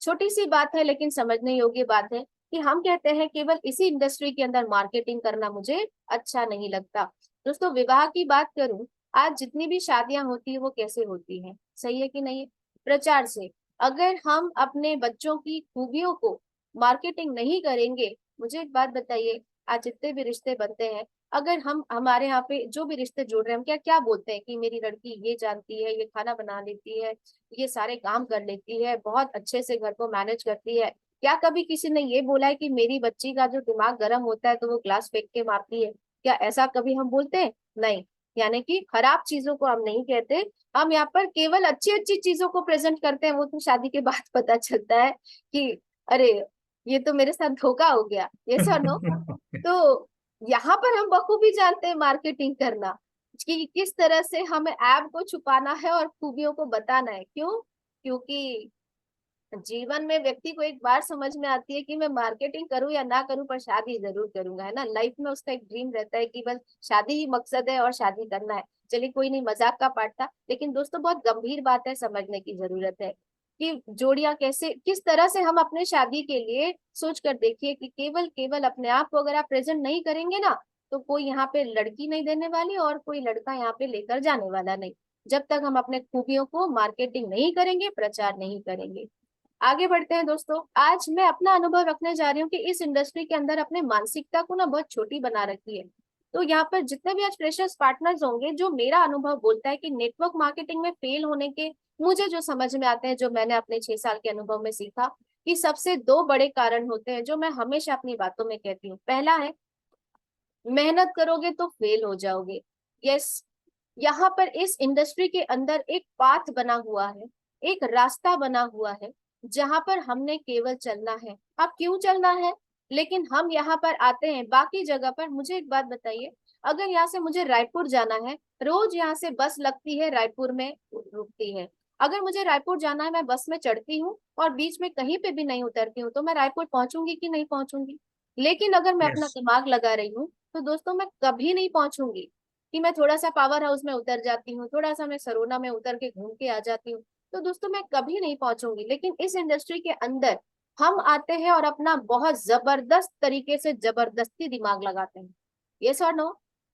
छोटी सी बात है लेकिन समझने योग्य बात है कि हम कहते हैं केवल इसी इंडस्ट्री के अंदर मार्केटिंग करना मुझे अच्छा नहीं लगता। दोस्तों, विवाह की बात करूं, आज जितनी भी शादियां होती है वो कैसे होती हैं? सही है कि नहीं? प्रचार से। अगर हम अपने बच्चों की खूबियों को मार्केटिंग नहीं करेंगे, मुझे एक बात बताइए, आज जितने भी रिश्ते बनते हैं, अगर हम हमारे यहाँ पे जो भी रिश्ते जोड़ रहे हैं, हम क्या क्या बोलते हैं कि मेरी लड़की ये जानती है, ये खाना बना लेती है, ये सारे काम कर लेती है, बहुत अच्छे से घर को मैनेज करती है। क्या कभी किसी ने ये बोला है कि मेरी बच्ची का जो दिमाग गर्म होता है तो वो ग्लास फेंक के मारती है? क्या ऐसा कभी हम बोलते हैं? नहीं। यानी कि खराब चीजों को हम नहीं कहते, हम यहाँ पर केवल अच्छी अच्छी चीजों को प्रेजेंट करते हैं। वो तो शादी के बाद पता चलता है कि अरे, ये तो मेरे साथ धोखा हो गया। यस और नो? तो यहाँ पर हम बखूबी जानते हैं मार्केटिंग करना, कि किस तरह से हमें ऐप को छुपाना है और खूबियों को बताना है। क्यों? क्योंकि जीवन में व्यक्ति को एक बार समझ में आती है कि मैं मार्केटिंग करूं या ना करूं, पर शादी जरूर करूंगा, है ना? लाइफ में उसका एक ड्रीम रहता है कि बस शादी ही मकसद है और शादी करना है। चलिए, कोई नहीं, मजाक का पार्ट था, लेकिन दोस्तों बहुत गंभीर बात है, समझने की जरूरत है कि जोड़ियां कैसे, किस तरह से हम अपने शादी के लिए सोच कर देखिए कि केवल केवल अपने आप को अगर आप प्रेजेंट नहीं करेंगे ना, तो कोई यहाँ पे लड़की नहीं देने वाली और कोई लड़का यहाँ पे लेकर जाने वाला नहीं, जब तक हम अपने खूबियों को मार्केटिंग नहीं करेंगे, प्रचार नहीं करेंगे। आगे बढ़ते हैं दोस्तों। आज मैं अपना अनुभव रखने जा रही हूँ कि इस इंडस्ट्री के अंदर अपने मानसिकता को ना बहुत छोटी बना रखी है। तो यहाँ पर जितने भी आज फ्रेशर्स पार्टनर्स होंगे, जो मेरा अनुभव बोलता है कि नेटवर्क मार्केटिंग में फेल होने के मुझे जो समझ में आते हैं, जो मैंने अपने 6 साल के अनुभव में सीखा, कि सबसे 2 बड़े कारण होते हैं जो मैं हमेशा अपनी बातों में कहती हूँ। पहला है, मेहनत करोगे तो फेल हो जाओगे। यस, यहाँ पर इस इंडस्ट्री के अंदर एक पाथ बना हुआ है, एक रास्ता बना हुआ है, जहां पर हमने केवल चलना है। अब क्यों चलना है? लेकिन हम यहाँ पर आते हैं बाकी जगह पर। मुझे एक बात बताइए, अगर यहाँ से मुझे रायपुर जाना है, रोज यहाँ से बस लगती है, रायपुर में रुकती है। अगर मुझे रायपुर जाना है, मैं बस में चढ़ती हूँ और बीच में कहीं पे भी नहीं उतरती हूँ, तो मैं रायपुर पहुंचूंगी कि नहीं पहुंचूंगी? लेकिन अगर मैं अपना यस। दिमाग लगा रही हूँ, तो दोस्तों मैं कभी नहीं पहुंचूंगी कि मैं थोड़ा सा पावर हाउस में उतर जाती हूँ, थोड़ा सा मैं सरोना में उतर के घूम के आ जाती हूँ, तो दोस्तों मैं कभी नहीं पहुंचूंगी। लेकिन इस इंडस्ट्री के अंदर हम आते हैं और अपना बहुत जबरदस्त तरीके से जबरदस्ती दिमाग लगाते हैं। यस और नो?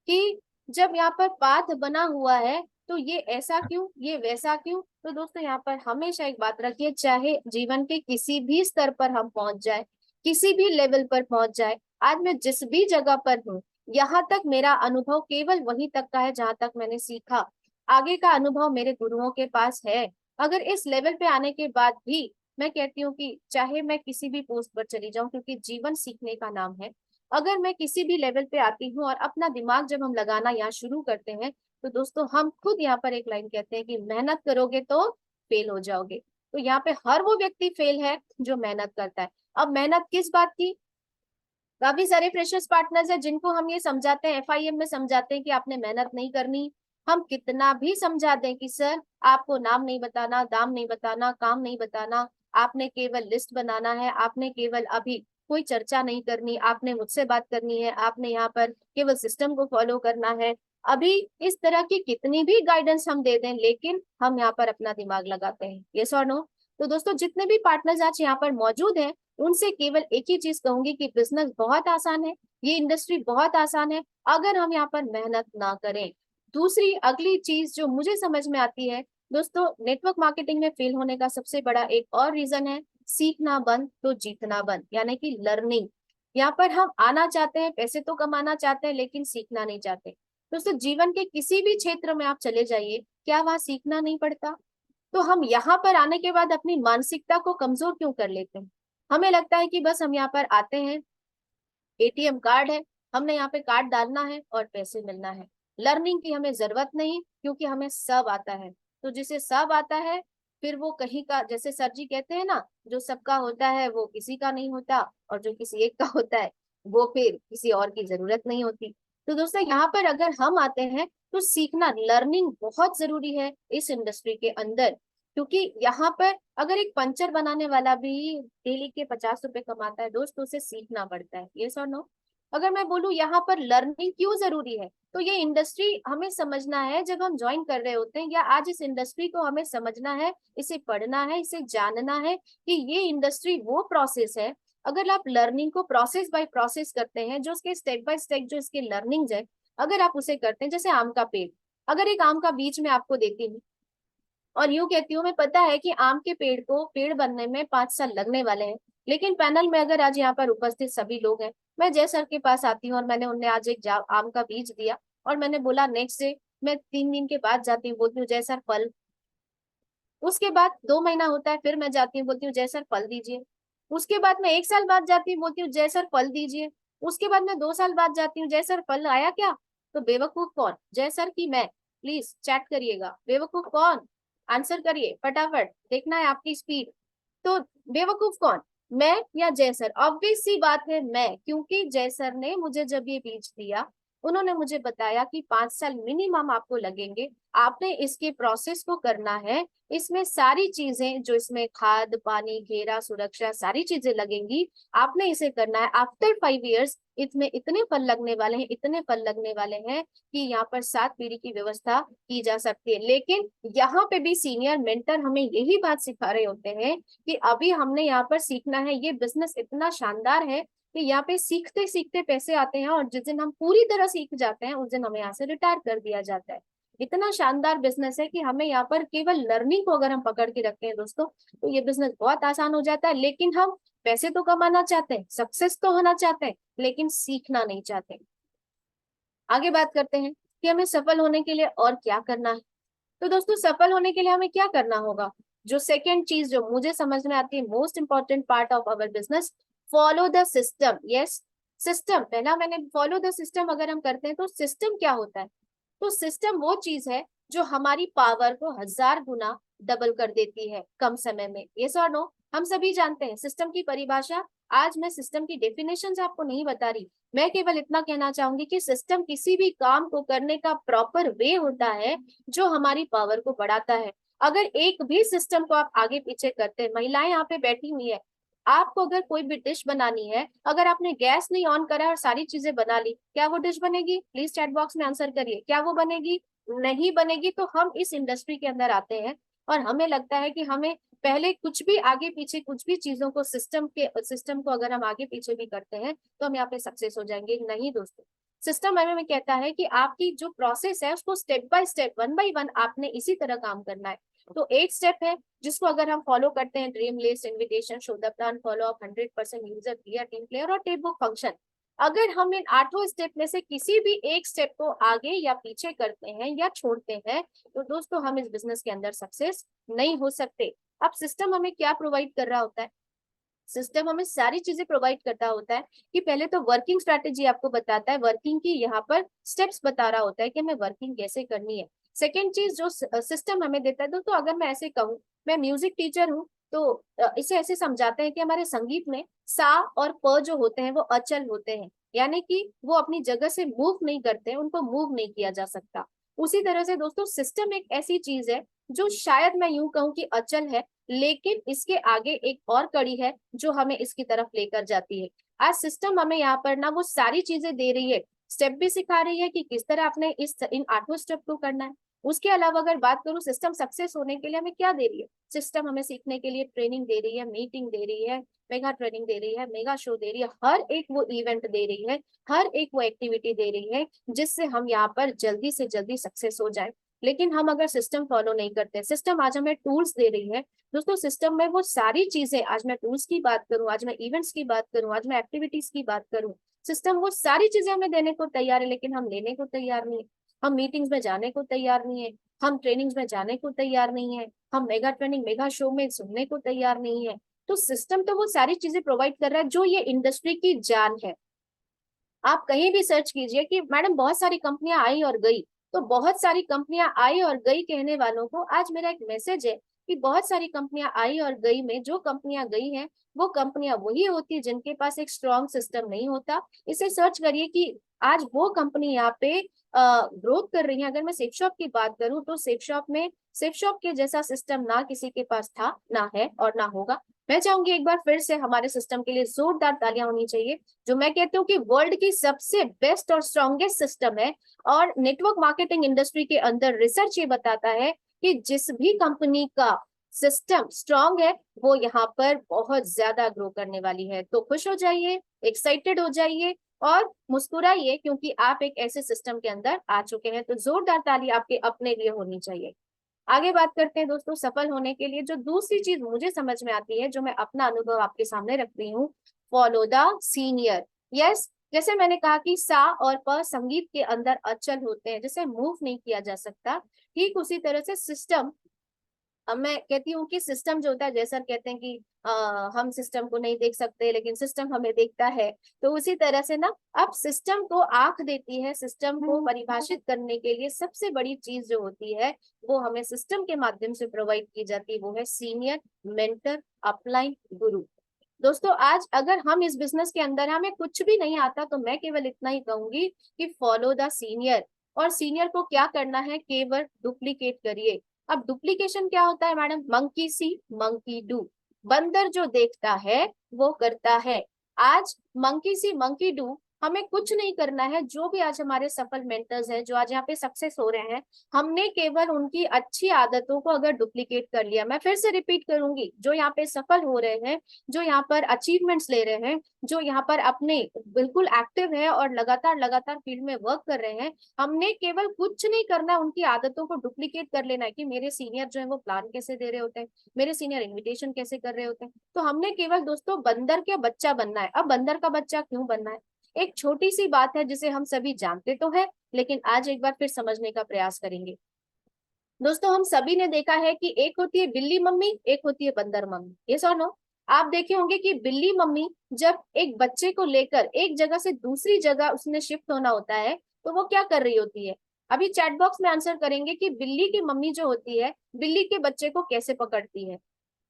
कि जब यहाँ पर पाथ बना हुआ है, तो ये ऐसा क्यों, ये वैसा क्यों? तो दोस्तों यहाँ पर हमेशा एक बात रखिए, चाहे जीवन के किसी भी स्तर पर हम पहुंच जाए, किसी भी लेवल पर पहुंच जाए, आज मैं जिस भी जगह पर हूँ, यहाँ तक मेरा अनुभव केवल वहीं तक का है जहां तक मैंने सीखा। आगे का अनुभव मेरे गुरुओं के पास है। अगर इस लेवल पे आने के बाद भी मैं कहती हूँ कि चाहे मैं किसी भी पोस्ट पर चली जाऊं, क्योंकि जीवन सीखने का नाम है, अगर मैं किसी भी लेवल पे आती हूँ और अपना दिमाग जब हम लगाना यहाँ शुरू करते हैं, तो दोस्तों हम खुद यहाँ पर एक लाइन कहते हैं कि मेहनत करोगे तो फेल हो जाओगे। तो यहाँ पे हर वो व्यक्ति फेल है जो मेहनत करता है। अब मेहनत किस बात की? काफी सारे फ्रेशर्स पार्टनर्स हैं जिनको हम ये समझाते हैं, एफआईएम में समझाते हैं कि आपने मेहनत नहीं करनी। हम कितना भी समझा दें कि सर आपको नाम नहीं बताना, दाम नहीं बताना, काम नहीं बताना, आपने केवल लिस्ट बनाना है, आपने केवल अभी कोई चर्चा नहीं करनी, आपने मुझसे बात करनी है, आपने यहाँ पर केवल सिस्टम को फॉलो करना है। अभी इस तरह की कितनी भी गाइडेंस हम दे दें, लेकिन हम यहाँ पर अपना दिमाग लगाते हैं, यस और नो। तो दोस्तों, जितने भी पार्टनर्स आज यहाँ पर मौजूद हैं, उनसे केवल एक ही चीज कहूंगी कि बिजनेस बहुत आसान है, ये इंडस्ट्री बहुत आसान है, अगर हम यहाँ पर मेहनत ना करें। दूसरी अगली चीज जो मुझे समझ में आती है दोस्तों, नेटवर्क मार्केटिंग में फेल होने का सबसे बड़ा एक और रीजन है सीखना बंद तो जीतना बंद, यानी कि लर्निंग। यहाँ पर हम आना चाहते हैं, पैसे तो कमाना चाहते हैं, लेकिन सीखना नहीं चाहते। दोस्तों, जीवन के किसी भी क्षेत्र में आप चले जाइए, क्या वहां सीखना नहीं पड़ता? तो हम यहाँ पर आने के बाद अपनी मानसिकता को कमजोर क्यों कर लेते हैं? हमें लगता है कि बस हम यहाँ पर आते हैं, एटीएम कार्ड है, हमने यहाँ पे कार्ड डालना है और पैसे मिलना है। लर्निंग की हमें जरूरत नहीं, क्योंकि हमें सब आता है। तो जिसे सब आता है, फिर वो कहीं का, जैसे सर जी कहते हैं ना, जो सबका होता है वो किसी का नहीं होता, और जो किसी एक का होता है वो फिर किसी और की जरूरत नहीं होती। तो दोस्तों, यहाँ पर अगर हम आते हैं तो सीखना, लर्निंग बहुत जरूरी है इस इंडस्ट्री के अंदर। क्योंकि यहाँ पर अगर एक पंचर बनाने वाला भी डेली के 50 रुपए कमाता है दोस्त, तो उसे सीखना पड़ता है, यस और नो। अगर मैं बोलूं यहाँ पर लर्निंग क्यों जरूरी है, तो ये इंडस्ट्री हमें समझना है जब हम ज्वाइन कर रहे होते हैं, या आज इस इंडस्ट्री को हमें समझना है, इसे पढ़ना है, इसे जानना है कि ये इंडस्ट्री वो प्रोसेस है। अगर आप लर्निंग को प्रोसेस बाय प्रोसेस करते हैं, जो उसके स्टेप बाय स्टेप जो इसके लर्निंग्स है, अगर आप उसे करते हैं, जैसे आम का पेड़, अगर एक आम का बीज मैं आपको देती हूँ और यूं कहती हूँ, मैं पता है कि आम के पेड़ को पेड़ बनने में 5 साल लगने वाले हैं, लेकिन पैनल में अगर आज यहाँ पर उपस्थित सभी लोग हैं, मैं जय सर के पास आती हूँ और मैंने उन्हें आज एक आम का बीज दिया, और मैंने बोला नेक्स्ट डे, मैं 3 दिन के बाद जाती हूँ, बोलती हूँ जय सर फल। उसके बाद 2 महीना होता है, फिर मैं जाती हूँ, बोलती हूँ जय सर फल दीजिए। उसके बाद मैं 1 साल बाद जाती हूँ, बोलती हूँ जय सर फल दीजिए। उसके बाद मैं 2 साल बाद जाती हूँ, जय सर फल आया क्या? तो बेवकूफ कौन, जय सर की मैं? प्लीज चैट करिएगा, बेवकूफ कौन? आंसर करिए फटाफट, देखना है आपकी स्पीड। तो बेवकूफ कौन, मैं या जय सर? ऑब्वियस सी बात है मैं, क्योंकि जय सर ने मुझे जब ये बीज दिया, उन्होंने मुझे बताया कि 5 साल मिनिमम आपको लगेंगे, आपने इसके प्रोसेस को करना है, इसमें सारी चीजें जो इसमें खाद पानी घेरा सुरक्षा सारी चीजें लगेंगी, आपने इसे करना है। आफ्टर 5 इयर्स इसमें इतने फल लगने वाले हैं, इतने फल लगने वाले हैं कि यहाँ पर 7 पीढ़ी की व्यवस्था की जा सकती है। लेकिन यहाँ पे भी सीनियर मेंटर हमें यही बात सिखा रहे होते हैं कि अभी हमने यहाँ पर सीखना है। ये बिजनेस इतना शानदार है कि यहाँ पे सीखते सीखते पैसे आते हैं, और जिस दिन हम पूरी तरह सीख जाते हैं, उस दिन हमें यहाँ से रिटायर कर दिया जाता है। इतना शानदार बिजनेस है कि हमें यहाँ पर केवल लर्निंग को अगर हम पकड़ के रखते हैं दोस्तों, तो ये बिजनेस बहुत आसान हो जाता है। लेकिन हम पैसे तो कमाना चाहते हैं, सक्सेस तो होना चाहते हैं, लेकिन सीखना नहीं चाहते। आगे बात करते हैं कि हमें सफल होने के लिए और क्या करना है। तो दोस्तों, सफल होने के लिए हमें क्या करना होगा? जो सेकेंड चीज जो मुझे समझ में आती है, most important part of our business, follow the system. Yes, system. पहला मैंने फॉलो द सिस्टम अगर हम करते हैं, तो सिस्टम क्या होता है? तो सिस्टम वो चीज है जो हमारी पावर को 1000 गुना डबल कर देती है कम समय में, यस और नो। हम सभी जानते हैं सिस्टम की परिभाषा। आज मैं सिस्टम की डेफिनेशन आपको नहीं बता रही, मैं केवल इतना कहना चाहूंगी कि सिस्टम किसी भी काम को करने का प्रॉपर वे होता है जो हमारी पावर को बढ़ाता है। अगर एक भी सिस्टम को आप आगे पीछे करते हैं, महिलाएं यहाँ पे बैठी हुई है, आपको अगर कोई भी डिश बनानी है, अगर आपने गैस नहीं ऑन करा और सारी चीजें बना ली, क्या वो डिश बनेगी? प्लीज चैट बॉक्स में आंसर करिए, क्या वो बनेगी? नहीं बनेगी। तो हम इस इंडस्ट्री के अंदर आते हैं और हमें लगता है कि हमें पहले कुछ भी आगे पीछे कुछ भी चीजों को सिस्टम को अगर हम आगे पीछे भी करते हैं तो हम यहाँ पे सक्सेस हो जाएंगे। नहीं दोस्तों, सिस्टम हमें कहता है कि आपकी जो प्रोसेस है उसको स्टेप बाय स्टेप, 1 by 1 आपने इसी तरह काम करना है। तो 8 स्टेप है जिसको अगर हम फॉलो करते हैं, dream list, invitation, show the plan, follow up, 100% user, clear, team player और टेप बुक फंक्शन। अगर हम इन 8 स्टेप में से किसी भी एक स्टेप को आगे या पीछे करते हैं या छोड़ते हैं, तो दोस्तों हम इस बिजनेस के अंदर सक्सेस नहीं हो सकते। अब सिस्टम हमें क्या प्रोवाइड कर रहा होता है? सिस्टम हमें सारी चीजें प्रोवाइड करता होता है कि पहले तो वर्किंग स्ट्रैटेजी आपको बताता है, वर्किंग की यहाँ पर स्टेप्स बता रहा होता है कि हमें वर्किंग कैसे करनी है। सेकेंड चीज जो सिस्टम हमें देता है दोस्तों, अगर मैं ऐसे कहूँ, मैं म्यूजिक टीचर हूँ, तो इसे ऐसे समझाते हैं कि हमारे संगीत में सा और प जो होते हैं वो अचल होते हैं, यानी कि वो अपनी जगह से मूव नहीं करते हैं, उनको मूव नहीं किया जा सकता। उसी तरह से दोस्तों सिस्टम एक ऐसी चीज है जो शायद मैं यूं कहूं कि अचल है, लेकिन इसके आगे एक और कड़ी है जो हमें इसकी तरफ लेकर जाती है। आज सिस्टम हमें यहाँ पर ना वो सारी चीजें दे रही है, स्टेप भी सिखा रही है कि किस तरह आपने इन 8 स्टेप को करना है। उसके अलावा अगर बात करूं सिस्टम सक्सेस होने के लिए हमें क्या दे रही है, सिस्टम हमें सीखने के लिए ट्रेनिंग दे रही है, मीटिंग दे रही है, मेगा ट्रेनिंग दे रही है, मेगा शो दे रही है, हर एक वो इवेंट दे रही है, हर एक वो एक्टिविटी दे रही है जिससे हम यहाँ पर जल्दी से जल्दी सक्सेस हो जाए। लेकिन हम अगर सिस्टम फॉलो नहीं करते, सिस्टम आज हमें टूल्स दे रही है दोस्तों, सिस्टम में वो सारी चीजें, आज मैं टूल्स की बात करूं, आज मैं इवेंट्स की बात करूं, आज मैं एक्टिविटीज की बात करूं, सिस्टम वो सारी चीजें हमें देने को तैयार है, लेकिन हम लेने को तैयार नहीं है। हम मीटिंग्स में जाने को तैयार नहीं है, हम ट्रेनिंग्स में जाने को तैयार नहीं है, हम मेगा ट्रेनिंग मेगा शो में सुनने को तैयार नहीं है। तो सिस्टम तो वो सारी चीजें प्रोवाइड कर रहा है जो ये इंडस्ट्री की जान है। आप कहीं भी सर्च कीजिए कि मैडम बहुत सारी कंपनियां आई और गई, तो बहुत सारी कंपनियां आई और गई कहने वालों को आज मेरा एक मैसेज है कि बहुत सारी कंपनियां आई और गई में जो कंपनियां गई हैं वो कंपनियां वही होती है जिनके पास एक स्ट्रॉन्ग सिस्टम नहीं होता। इसे सर्च करिए कि आज वो कंपनी यहाँ पे ग्रोथ कर रही है। अगर मैं सेफ शॉप की बात करूं तो सेफ शॉप के जैसा सिस्टम ना किसी के पास था, ना है और ना होगा। मैं चाहूंगी एक बार फिर से हमारे सिस्टम के लिए जोरदार तालियां होनी चाहिए, जो मैं कहती हूँ कि वर्ल्ड की सबसे बेस्ट और स्ट्रॉन्गेस्ट सिस्टम है। और नेटवर्क मार्केटिंग इंडस्ट्री के अंदर रिसर्च ये बताता है कि जिस भी कंपनी का सिस्टम स्ट्रॉन्ग है वो यहाँ पर बहुत ज्यादा ग्रो करने वाली है। तो खुश हो जाइए, एक्साइटेड हो जाइए और मुस्कुराइए, क्योंकि आप एक ऐसे सिस्टम के अंदर आ चुके हैं। तो जोरदार ताली आपके अपने लिए होनी चाहिए। आगे बात करते हैं दोस्तों सफल होने के लिए जो दूसरी चीज मुझे समझ में आती है, जो मैं अपना अनुभव आपके सामने रख रही हूँ, फॉलो द सीनियर। यस, जैसे मैंने कहा कि सा और प संगीत के अंदर अचल होते हैं, जैसे मूव नहीं किया जा सकता, ठीक उसी तरह से सिस्टम, अब मैं कहती हूँ कि सिस्टम जो होता है, जैसा कहते हैं कि हम सिस्टम को नहीं देख सकते लेकिन सिस्टम हमें देखता है, तो उसी तरह से ना अब सिस्टम को आंख देती है। सिस्टम को परिभाषित करने के लिए सबसे बड़ी चीज जो होती है वो हमें सिस्टम के माध्यम से प्रोवाइड की जाती है, वो है सीनियर, मेंटर, अपलाइन, गुरु। दोस्तों आज अगर हम इस बिजनेस के अंदर हमें कुछ भी नहीं आता तो मैं केवल इतना ही कहूंगी कि फॉलो द सीनियर। और सीनियर को क्या करना है, केवल डुप्लीकेट करिए। अब डुप्लीकेशन क्या होता है madam, monkey C monkey do, बंदर जो देखता है वो करता है। आज मंकी सी मंकी डू, हमें कुछ नहीं करना है। जो भी आज हमारे सफल मेंटर्स हैं, जो आज यहाँ पे सक्सेस हो रहे हैं, हमने केवल उनकी अच्छी आदतों को अगर डुप्लीकेट कर लिया, मैं फिर से रिपीट करूंगी, जो यहाँ पे सफल हो रहे हैं, जो यहाँ पर अचीवमेंट्स ले रहे हैं, जो यहाँ पर अपने बिल्कुल एक्टिव है और लगातार लगातार फील्ड में वर्क कर रहे हैं, हमने केवल कुछ नहीं करना, उनकी आदतों को डुप्लीकेट कर लेना है कि मेरे सीनियर जो है वो प्लान कैसे दे रहे होते हैं, मेरे सीनियर इन्विटेशन कैसे कर रहे होते हैं। तो हमने केवल दोस्तों बंदर का बच्चा बनना है। अब बंदर का बच्चा क्यों बनना है, एक छोटी सी बात है जिसे हम सभी जानते तो है, लेकिन आज एक बार फिर समझने का प्रयास करेंगे। दोस्तों हम सभी ने देखा है कि एक होती है बिल्ली मम्मी, एक होती है बंदर मम्मी, ये सो नो। आप देखे होंगे कि बिल्ली मम्मी जब एक बच्चे को लेकर एक जगह से दूसरी जगह उसने शिफ्ट होना होता है तो वो क्या कर रही होती है, अभी चैट बॉक्स में आंसर करेंगे कि बिल्ली की मम्मी जो होती है बिल्ली के बच्चे को कैसे पकड़ती है,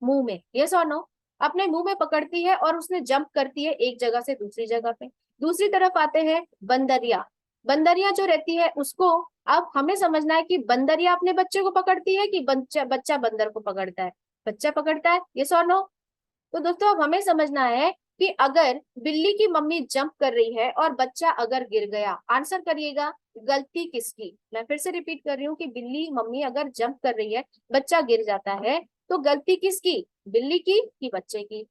मुंह में, यस और नो, अपने मुंह में पकड़ती है और उसने जंप करती है एक जगह से दूसरी जगह पे। दूसरी तरफ आते हैं बंदरिया, बंदरिया जो रहती है उसको, अब हमें समझना है कि बंदरिया अपने बच्चे को पकड़ती है कि बच्चा बंदर को पकड़ता है, बच्चा पकड़ता है, यस और नो। तो दोस्तों अब हमें समझना है कि अगर बिल्ली की मम्मी जंप कर रही है और बच्चा अगर गिर गया, आंसर करिएगा गलती किसकी। मैं फिर से रिपीट कर रही हूँ कि बिल्ली मम्मी अगर जंप कर रही है, बच्चा गिर जाता है, तो गलती किसकी, बिल्ली की कि बच्चे की,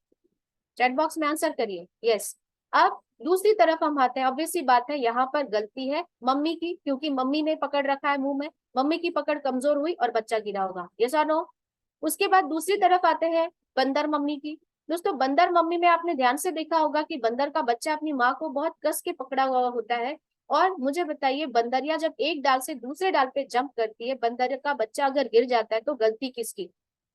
चैट बॉक्स में आंसर करिए यस। अब दूसरी तरफ हम आते हैं, ऑब्वियस सी बात है यहाँ पर गलती है मम्मी की, क्योंकि मम्मी ने पकड़ रखा है मुंह में, मम्मी की पकड़ कमजोर हुई और बच्चा गिरा होगा, यस और नो। उसके बाद दूसरी तरफ आते हैं बंदर मम्मी की। दोस्तों बंदर मम्मी में आपने ध्यान से देखा होगा कि बंदर का बच्चा अपनी माँ को बहुत कस के पकड़ा हुआ होता है। और मुझे बताइए बंदरिया जब एक डाल से दूसरे डाल पे जंप करती है, बंदर का बच्चा अगर गिर जाता है तो गलती किसकी,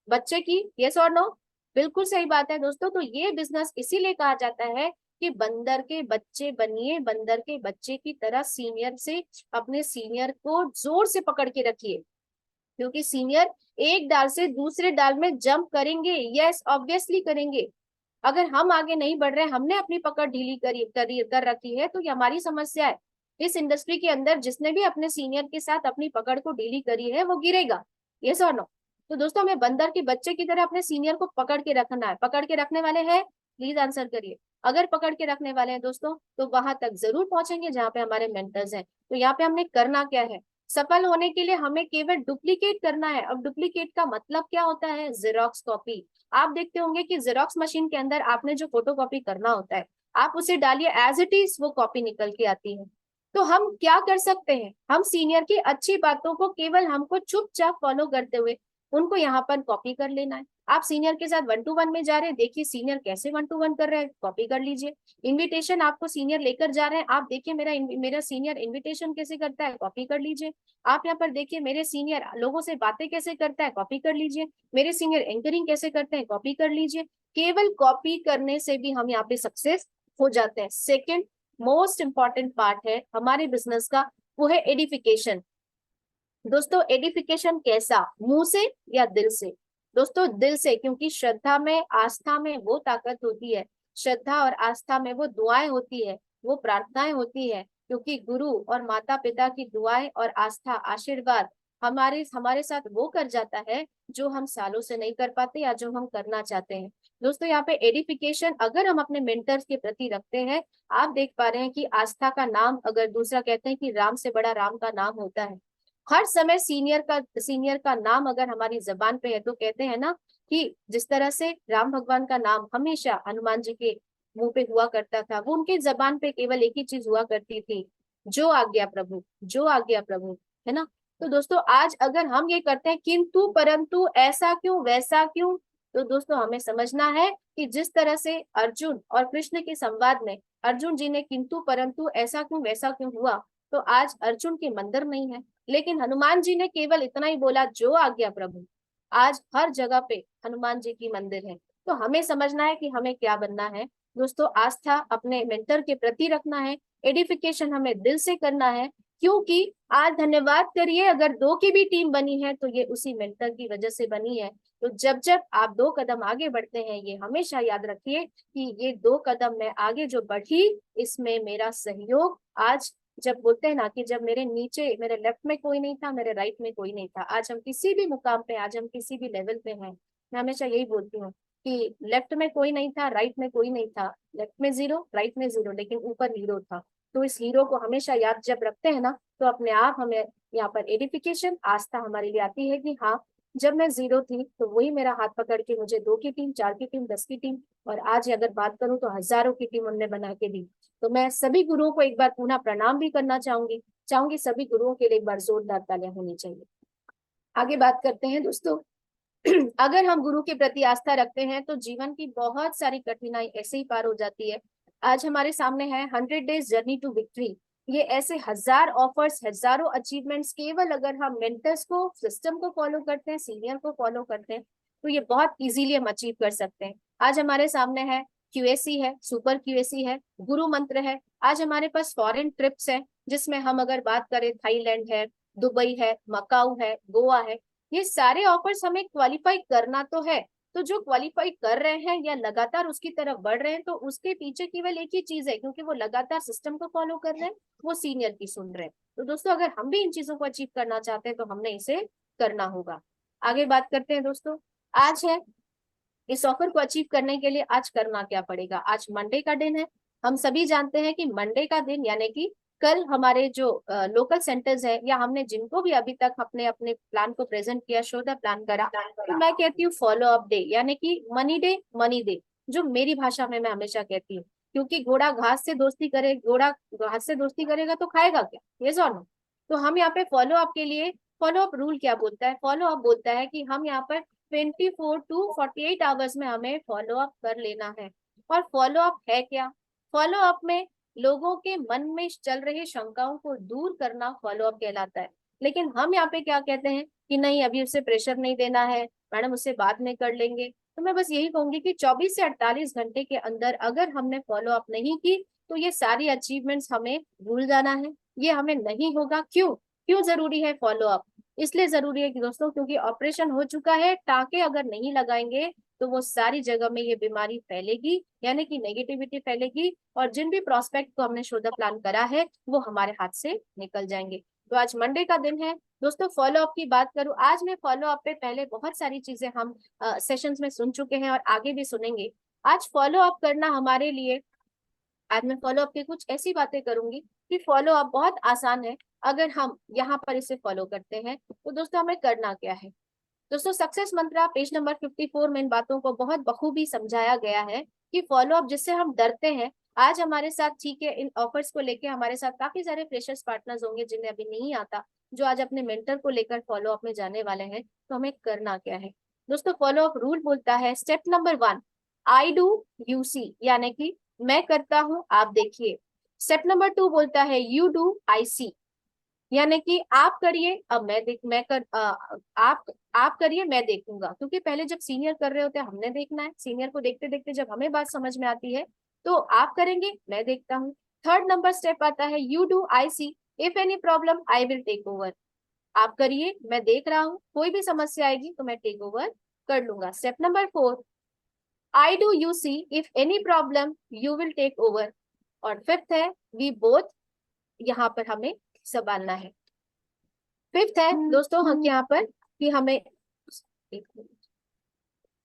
बच्चे की, यस और नो। बिल्कुल सही बात है दोस्तों। तो ये बिजनेस इसीलिए कहा जाता है कि बंदर के बच्चे बनिए, बंदर के बच्चे की तरह सीनियर से अपने सीनियर को जोर से पकड़ के रखिए, क्योंकि सीनियर एक डाल से दूसरे डाल में जंप करेंगे, यस ऑब्वियसली करेंगे। अगर हम आगे नहीं बढ़ रहे, हमने अपनी पकड़ ढीली कर रखी है तो ये हमारी समस्या है। इस इंडस्ट्री के अंदर जिसने भी अपने सीनियर के साथ अपनी पकड़ को ढीली करी है वो गिरेगा। यस और नो? तो दोस्तों हमें बंदर के बच्चे की तरह अपने सीनियर को पकड़ के रखना है। पकड़ के रखने वाले हैं? प्लीज आंसर करिए। अगर पकड़ के रखने वाले हैं दोस्तों तो वहां तक जरूर पहुंचेंगे जहाँ पे हमारे मेंटर्स हैं। तो यहाँ पे हमने करना क्या है? सफल होने के लिए हमें केवल डुप्लीकेट करना है। अब डुप्लीकेट का मतलब क्या होता है? Xerox copy. आप देखते होंगे कि जेरोक्स मशीन के अंदर आपने जो फोटो कॉपी करना होता है, आप उसे डालिए, एज इट इज वो कॉपी निकल के आती है। तो हम क्या कर सकते हैं? हम सीनियर की अच्छी बातों को केवल हमको चुपचाप फॉलो करते हुए उनको यहाँ पर कॉपी कर लेना है। आप सीनियर के साथ 1-to-1 में जा रहे हैं, देखिए सीनियर कैसे 1-to-1 कर रहे हैं, कॉपी कर लीजिए। इनविटेशन आपको सीनियर लेकर जा रहे हैं, आप देखिए मेरा सीनियर इनविटेशन कैसे करता है, कॉपी कर लीजिए। आप यहाँ पर देखिए मेरे सीनियर लोगों से बातें कैसे करता है, कॉपी कर लीजिए। मेरे सीनियर एंकरिंग कैसे करते हैं, कॉपी कर लीजिए। केवल कॉपी करने से भी हम यहाँ पे सक्सेस हो जाते हैं। सेकेंड मोस्ट इंपॉर्टेंट पार्ट है हमारे बिजनेस का, वो है एडिफिकेशन। दोस्तों एडिफिकेशन कैसा? मुंह से या दिल से? दोस्तों दिल से, क्योंकि श्रद्धा में आस्था में वो ताकत होती है, श्रद्धा और आस्था में वो दुआएं होती है, वो प्रार्थनाएं होती है। क्योंकि गुरु और माता पिता की दुआएं और आस्था आशीर्वाद हमारे साथ वो कर जाता है जो हम सालों से नहीं कर पाते या जो हम करना चाहते हैं। दोस्तों यहाँ पे एडिफिकेशन अगर हम अपने मेंटर्स के प्रति रखते हैं, आप देख पा रहे हैं कि आस्था का नाम, अगर दूसरा कहते हैं कि राम से बड़ा राम का नाम होता है। हर समय सीनियर का नाम अगर हमारी जबान पे है तो कहते हैं ना कि जिस तरह से राम भगवान का नाम हमेशा हनुमान जी के मुंह पे हुआ करता था, वो उनके जबान पे केवल एक ही चीज हुआ करती थी, जो आज्ञा प्रभु, जो आज्ञा प्रभु, है ना? तो दोस्तों आज अगर हम ये करते हैं किंतु परंतु ऐसा क्यों वैसा क्यों, तो दोस्तों हमें समझना है कि जिस तरह से अर्जुन और कृष्ण के संवाद में अर्जुन जी ने किंतु परंतु ऐसा क्यों वैसा क्यों हुआ, तो आज अर्जुन के मंदिर नहीं है, लेकिन हनुमान जी ने केवल इतना ही बोला, जो आज्ञा प्रभु। आज हर जगह पे हनुमान जी की मंदिर है। तो हमें समझना है कि हमें क्या बनना है। दोस्तों आस्था अपने मेंटर के प्रति रखना है, एडिफिकेशन हमें दिल से करना है, क्योंकि आज धन्यवाद करिए अगर 2 की भी टीम बनी है तो ये उसी मेंटर की वजह से बनी है। तो जब जब आप 2 कदम आगे बढ़ते हैं, ये हमेशा याद रखिए कि ये 2 कदम मैं आगे जो बढ़ी, इसमें मेरा सहयोग, आज जब बोलते हैं ना कि जब मेरे नीचे, मेरे लेफ्ट में कोई नहीं था, मेरे राइट में कोई नहीं था, आज हम किसी भी मुकाम पे, आज हम किसी भी लेवल पे हैं, मैं हमेशा यही बोलती हूँ कि लेफ्ट में कोई नहीं था, राइट में कोई नहीं था, लेफ्ट में 0, राइट में 0, लेकिन ऊपर हीरो था। तो इस हीरो को हमेशा याद जब रखते हैं ना, तो अपने आप हमें यहाँ पर एडिफिकेशन, आस्था हमारे लिए आती है कि हाँ, जब मैं 0 थी तो वही मेरा हाथ पकड़ के मुझे 2 की टीम, 4 की टीम, 10 की टीम, और आज अगर बात करूं तो हजारों की टीम उनने बना के दी। तो मैं सभी गुरुओं को एक बार पुनः प्रणाम भी करना चाहूंगी सभी गुरुओं के लिए एक बार जोरदार तालियां होनी चाहिए। आगे बात करते हैं दोस्तों। अगर हम गुरु के प्रति आस्था रखते हैं तो जीवन की बहुत सारी कठिनाई ऐसे ही पार हो जाती है। आज हमारे सामने है 100 डेज जर्नी टू विक्ट्री। ये ऐसे हजार ऑफर्स, हजारों अचीवमेंट्स, केवल अगर हम मेंटर्स को, सिस्टम को फॉलो करते हैं, सीनियर को फॉलो करते हैं, तो ये बहुत इजीली हम अचीव कर सकते हैं। आज हमारे सामने है क्यूएसी है, सुपर क्यूएसी है, गुरु मंत्र है। आज हमारे पास फॉरेन ट्रिप्स है, जिसमें हम अगर बात करें थाईलैंड है, दुबई है, मकाऊ है, गोवा है। ये सारे ऑफर्स हमें क्वालिफाई करना तो है। तो जो क्वालिफाई कर रहे हैं या लगातार उसकी तरफ बढ़ रहे हैं, तो उसके पीछे केवल एक ही चीज है, क्योंकि वो लगातार सिस्टम को फॉलो कर रहे हैं, वो सीनियर की सुन रहे हैं। तो दोस्तों अगर हम भी इन चीजों को अचीव करना चाहते हैं तो हमने इसे करना होगा। आगे बात करते हैं दोस्तों। आज है, इस ऑफर को अचीव करने के लिए आज करना क्या पड़ेगा? आज मंडे का दिन है। हम सभी जानते हैं कि मंडे का दिन यानी कि कल हमारे जो लोकल सेंटर्स है, या हमने जिनको भी अभी तक अपने अपने प्लान को प्रेजेंट किया, शो द प्लान करा, तो मैं कहती हूँ फॉलो अप डे, यानी कि मनी डे, जो मेरी भाषा में मैं हमेशा कहती हूँ। क्योंकि घोड़ा घास से दोस्ती करे, घोड़ा घास से दोस्ती करेगा तो खाएगा क्या? ये नो? तो हम यहाँ पे फॉलो अप के लिए, फॉलो अप रूल क्या बोलता है? फॉलो अप बोलता है कि हम यहाँ पर 24 to 48 आवर्स में हमें फॉलो अप कर लेना है। और फॉलो अप है क्या? फॉलो अप में लोगों के मन में चल रही शंकाओं को दूर करना फॉलो अप कहलाता है। लेकिन हम यहाँ पे क्या कहते हैं कि नहीं, अभी उसे प्रेशर नहीं देना है, मैडम उससे बाद में कर लेंगे। तो मैं बस यही कहूंगी कि 24 से 48 घंटे के अंदर अगर हमने फॉलो अप नहीं की, तो ये सारी अचीवमेंट्स हमें भूल जाना है, ये हमें नहीं होगा। क्यों क्यों जरूरी है फॉलो अप? इसलिए जरूरी है कि दोस्तों, क्योंकि ऑपरेशन हो चुका है, टाके अगर नहीं लगाएंगे तो वो सारी जगह में ये बीमारी फैलेगी, यानी कि नेगेटिविटी फैलेगी, और जिन भी प्रोस्पेक्ट को हमने शो द प्लान करा है वो हमारे हाथ से निकल जाएंगे। तो आज मंडे का दिन है दोस्तों। फॉलो अप की बात करूं, आज मैं फॉलो अप पे पहले बहुत सारी चीजें हम सेशंस में सुन चुके हैं और आगे भी सुनेंगे। आज फॉलो अप करना हमारे लिए, आज मैं फॉलो अप की कुछ ऐसी बातें करूंगी कि फॉलो अप बहुत आसान है। अगर हम यहाँ पर इसे फॉलो करते हैं तो दोस्तों हमें करना क्या है। दोस्तों सक्सेस मंत्रा पेज नंबर 54 में इन बातों को बहुत बखूबी समझाया गया है कि फॉलो अप जिससे हम डरते हैं, आज हमारे साथ ठीक है इन ऑफर्स को लेके हमारे साथ काफी सारे फ्रेशर्स पार्टनर्स होंगे जिन्हें अभी नहीं आता, जो आज अपने मेंटर को लेकर फॉलो अप में जाने वाले हैं। तो हमें करना क्या है दोस्तों। फॉलो अप रूल बोलता है step number 1, I do you see, यानी कि मैं करता हूं आप देखिए। स्टेप नंबर 2 बोलता है यू डू आई सी, यानी कि आप करिए अब मैं देख मैं कर आप करिए मैं देखूंगा, क्योंकि पहले जब सीनियर कर रहे होते हैं हमने देखना है, सीनियर को देखते देखते जब हमें बात समझ में आती है तो आप करेंगे मैं देखता हूँ। थर्ड नंबर स्टेप आता है you do I see, if any problem I will take over, आप करिए मैं देख रहा हूँ, कोई भी समस्या आएगी तो मैं टेक ओवर कर लूंगा। Step number 4, I do you see, if any problem you will take over, और फिफ्थ है वी बोथ, यहाँ पर हमें संभालना है। फिफ्थ है दोस्तों हम यहाँ पर कि हमें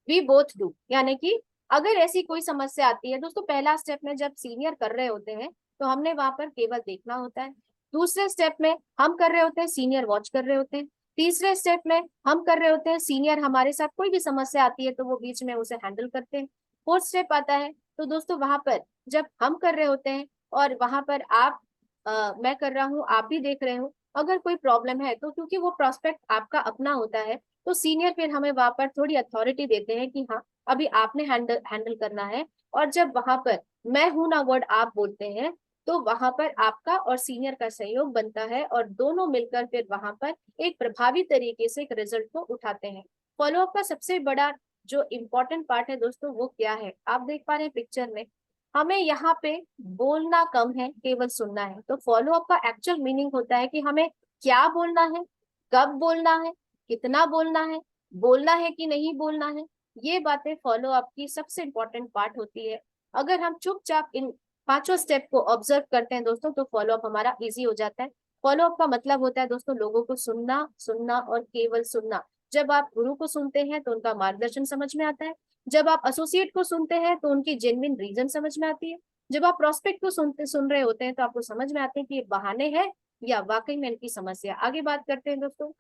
वी बोथ डू, यानी कि अगर ऐसी कोई समस्या आती है दोस्तों, पहला स्टेप में जब सीनियर कर रहे होते हैं तो हमने वहां पर केवल देखना होता है। दूसरे स्टेप में हम कर रहे होते हैं, सीनियर वॉच कर रहे होते हैं। तीसरे स्टेप में हम कर रहे होते हैं, सीनियर हमारे साथ कोई भी समस्या आती है तो वो बीच में उसे हैंडल करते हैं। फोर्थ स्टेप आता है तो दोस्तों वहां पर जब हम कर रहे होते हैं और वहां पर आप मैं कर रहा हूँ आप भी देख रहे हो, अगर कोई प्रॉब्लम है तो क्योंकि वो प्रोस्पेक्ट आपका अपना होता है तो सीनियर फिर हमें वहां पर थोड़ी अथॉरिटी देते हैं कि हाँ अभी आपने हैंडल करना है। और जब वहां पर मैं हूं ना वर्ड आप बोलते हैं तो वहां पर आपका और सीनियर का सहयोग बनता है और दोनों मिलकर फिर वहां पर एक प्रभावी तरीके से एक रिजल्ट को उठाते हैं। फॉलोअप का सबसे बड़ा जो इम्पोर्टेंट पार्ट है दोस्तों वो क्या है, आप देख पा रहे हैं पिक्चर में, हमें यहाँ पे बोलना कम है केवल सुनना है। तो फॉलोअप का एक्चुअल मीनिंग होता है कि हमें क्या बोलना है, कब बोलना है, कितना बोलना है कि नहीं बोलना है, ये बातें फॉलो अप की सबसे इंपॉर्टेंट पार्ट होती है। अगर हम चुपचाप इन पांचों स्टेप को ऑब्जर्व करते हैं दोस्तों तो फॉलो अप हमारा इजी हो जाता है। फॉलो अप का मतलब होता है दोस्तों लोगों को सुनना, सुनना और केवल सुनना। जब आप गुरु को सुनते हैं तो उनका मार्गदर्शन समझ में आता है, जब आप एसोसिएट को सुनते हैं तो उनकी जेन्युइन रीजन समझ में आती है, जब आप प्रोस्पेक्ट को सुन रहे होते हैं तो आपको समझ में आते हैं कि ये बहाने हैं या वाकई में इनकी समस्या। आगे बात करते हैं दोस्तों।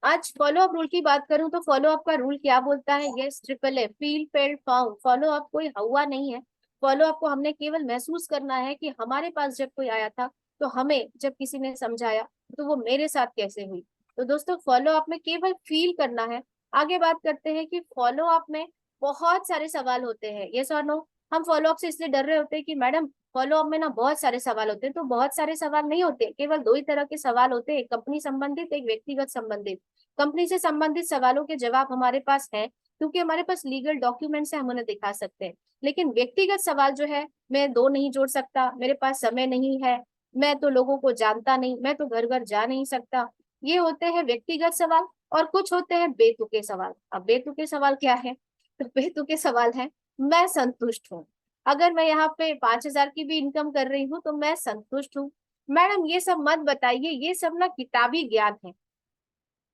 आज फॉलो अप रूल की बात करूं तो फॉलो अप का रूल क्या बोलता है, yes triple A, feel failed found. Follow up कोई हवा नहीं है, फॉलो अप को हमने केवल महसूस करना है कि हमारे पास जब कोई आया था तो हमें जब किसी ने समझाया तो वो मेरे साथ कैसे हुई। तो दोस्तों फॉलो अप में केवल फील करना है। आगे बात करते हैं कि फॉलो अप में बहुत सारे सवाल होते हैं, यस और नो। हम फॉलो अप से इसलिए डर रहे होते हैं कि मैडम फॉलो अप में ना बहुत सारे सवाल होते हैं, तो बहुत सारे सवाल नहीं होते, केवल दो ही तरह के सवाल होते हैं, एक कंपनी संबंधित एक व्यक्तिगत संबंधित। कंपनी से संबंधित सवालों के जवाब हमारे पास है क्योंकि हमारे पास लीगल डॉक्यूमेंट्स है, हम उन्हें दिखा सकते हैं। लेकिन व्यक्तिगत सवाल जो है, मैं दो नहीं जोड़ सकता, मेरे पास समय नहीं है, मैं तो लोगों को जानता नहीं, मैं तो घर घर जा नहीं सकता, ये होते हैं व्यक्तिगत सवाल। और कुछ होते हैं बेतुके सवाल। अब बेतुके सवाल क्या है, तो बेतुके सवाल है मैं संतुष्ट हूँ, अगर मैं यहाँ पे 5,000 की भी इनकम कर रही हूँ तो मैं संतुष्ट हूँ। मैडम ये सब मत बताइए, ये सब ना किताबी ज्ञान है,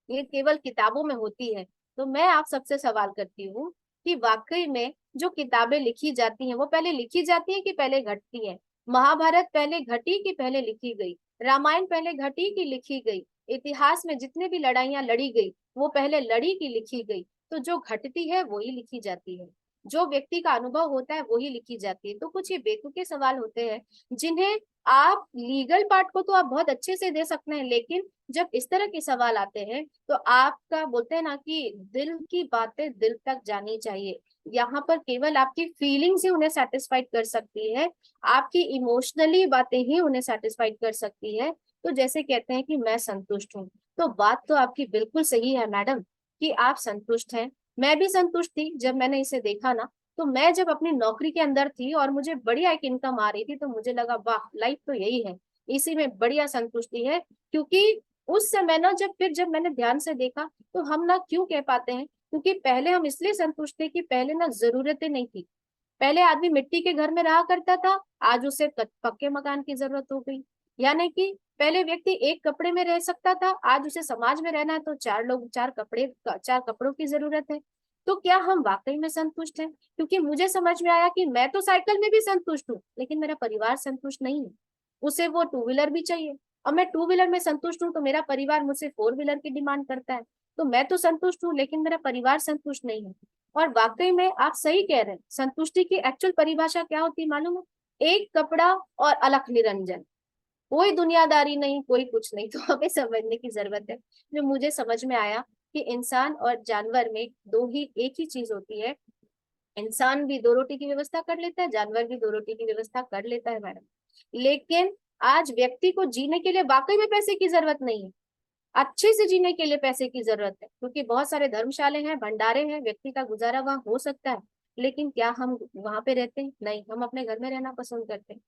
ये केवल किताबों में होती है। तो मैं आप सबसे सवाल करती हूँ कि वाकई में जो किताबें लिखी जाती हैं वो पहले लिखी जाती है कि पहले घटती है। महाभारत पहले घटी कि पहले लिखी गई, रामायण पहले घटी कि लिखी गई, इतिहास में जितने भी लड़ाइयां लड़ी गई वो पहले लड़ी कि लिखी गई। तो जो घटती है वही लिखी जाती है, जो व्यक्ति का अनुभव होता है वही लिखी जाती है। तो कुछ ये बेतुके सवाल होते हैं जिन्हें आप लीगल पार्ट को तो आप बहुत अच्छे से दे सकते हैं, लेकिन जब इस तरह के सवाल आते हैं तो आपका बोलते हैं ना कि दिल की बातें दिल तक जानी चाहिए। यहाँ पर केवल आपकी फीलिंग्स ही उन्हें सेटिस्फाइड कर सकती है, आपकी इमोशनली बातें ही उन्हें सेटिस्फाइड कर सकती है। तो जैसे कहते हैं कि मैं संतुष्ट हूँ, तो बात तो आपकी बिल्कुल सही है मैडम कि आप संतुष्ट हैं। मैं भी संतुष्ट थी जब मैंने इसे देखा ना, तो मैं जब अपनी नौकरी के अंदर थी और मुझे बढ़िया एक इनकम आ रही थी तो मुझे लगा वाह लाइफ तो यही है, इसी में बढ़िया संतुष्टि है। क्योंकि उस समय ना जब मैंने ध्यान से देखा तो हम ना क्यों कह पाते हैं, क्योंकि पहले हम इसलिए संतुष्ट थे कि पहले ना जरूरतें नहीं थी। पहले आदमी मिट्टी के घर में रहा करता था, आज उसे पक्के मकान की जरूरत हो गई। यानी कि पहले व्यक्ति एक कपड़े में रह सकता था, आज उसे समाज में रहना है तो चार कपड़ों की जरूरत है। तो क्या हम वाकई में संतुष्ट हैं? क्योंकि मुझे समझ में आया कि मैं तो साइकिल में भी संतुष्ट हूँ, लेकिन मेरा परिवार संतुष्ट नहीं है। उसे वो टू व्हीलर भी चाहिए, और मैं टू व्हीलर में संतुष्ट हूँ तो मेरा परिवार मुझसे फोर व्हीलर की डिमांड करता है। तो मैं तो संतुष्ट हूँ, लेकिन मेरा परिवार संतुष्ट नहीं है। और वाकई में आप सही कह रहे हैं, संतुष्टि की एक्चुअल परिभाषा क्या होती है मालूम है? एक कपड़ा और अलख निरंजन, कोई दुनियादारी नहीं, कोई कुछ नहीं। तो हमें समझने की जरूरत है। जो मुझे समझ में आया कि इंसान और जानवर में एक ही चीज होती है। इंसान भी दो रोटी की व्यवस्था कर लेता है, जानवर भी दो रोटी की व्यवस्था कर लेता है मैडम। लेकिन आज व्यक्ति को जीने के लिए वाकई में पैसे की जरूरत नहीं है। अच्छे से जीने के लिए पैसे की जरूरत है, क्योंकि बहुत सारे धर्मशाले हैं, भंडारे हैं, व्यक्ति का गुजारा वहां हो सकता है। लेकिन क्या हम वहां पे रहते हैं? नहीं, हम अपने घर में रहना पसंद करते हैं।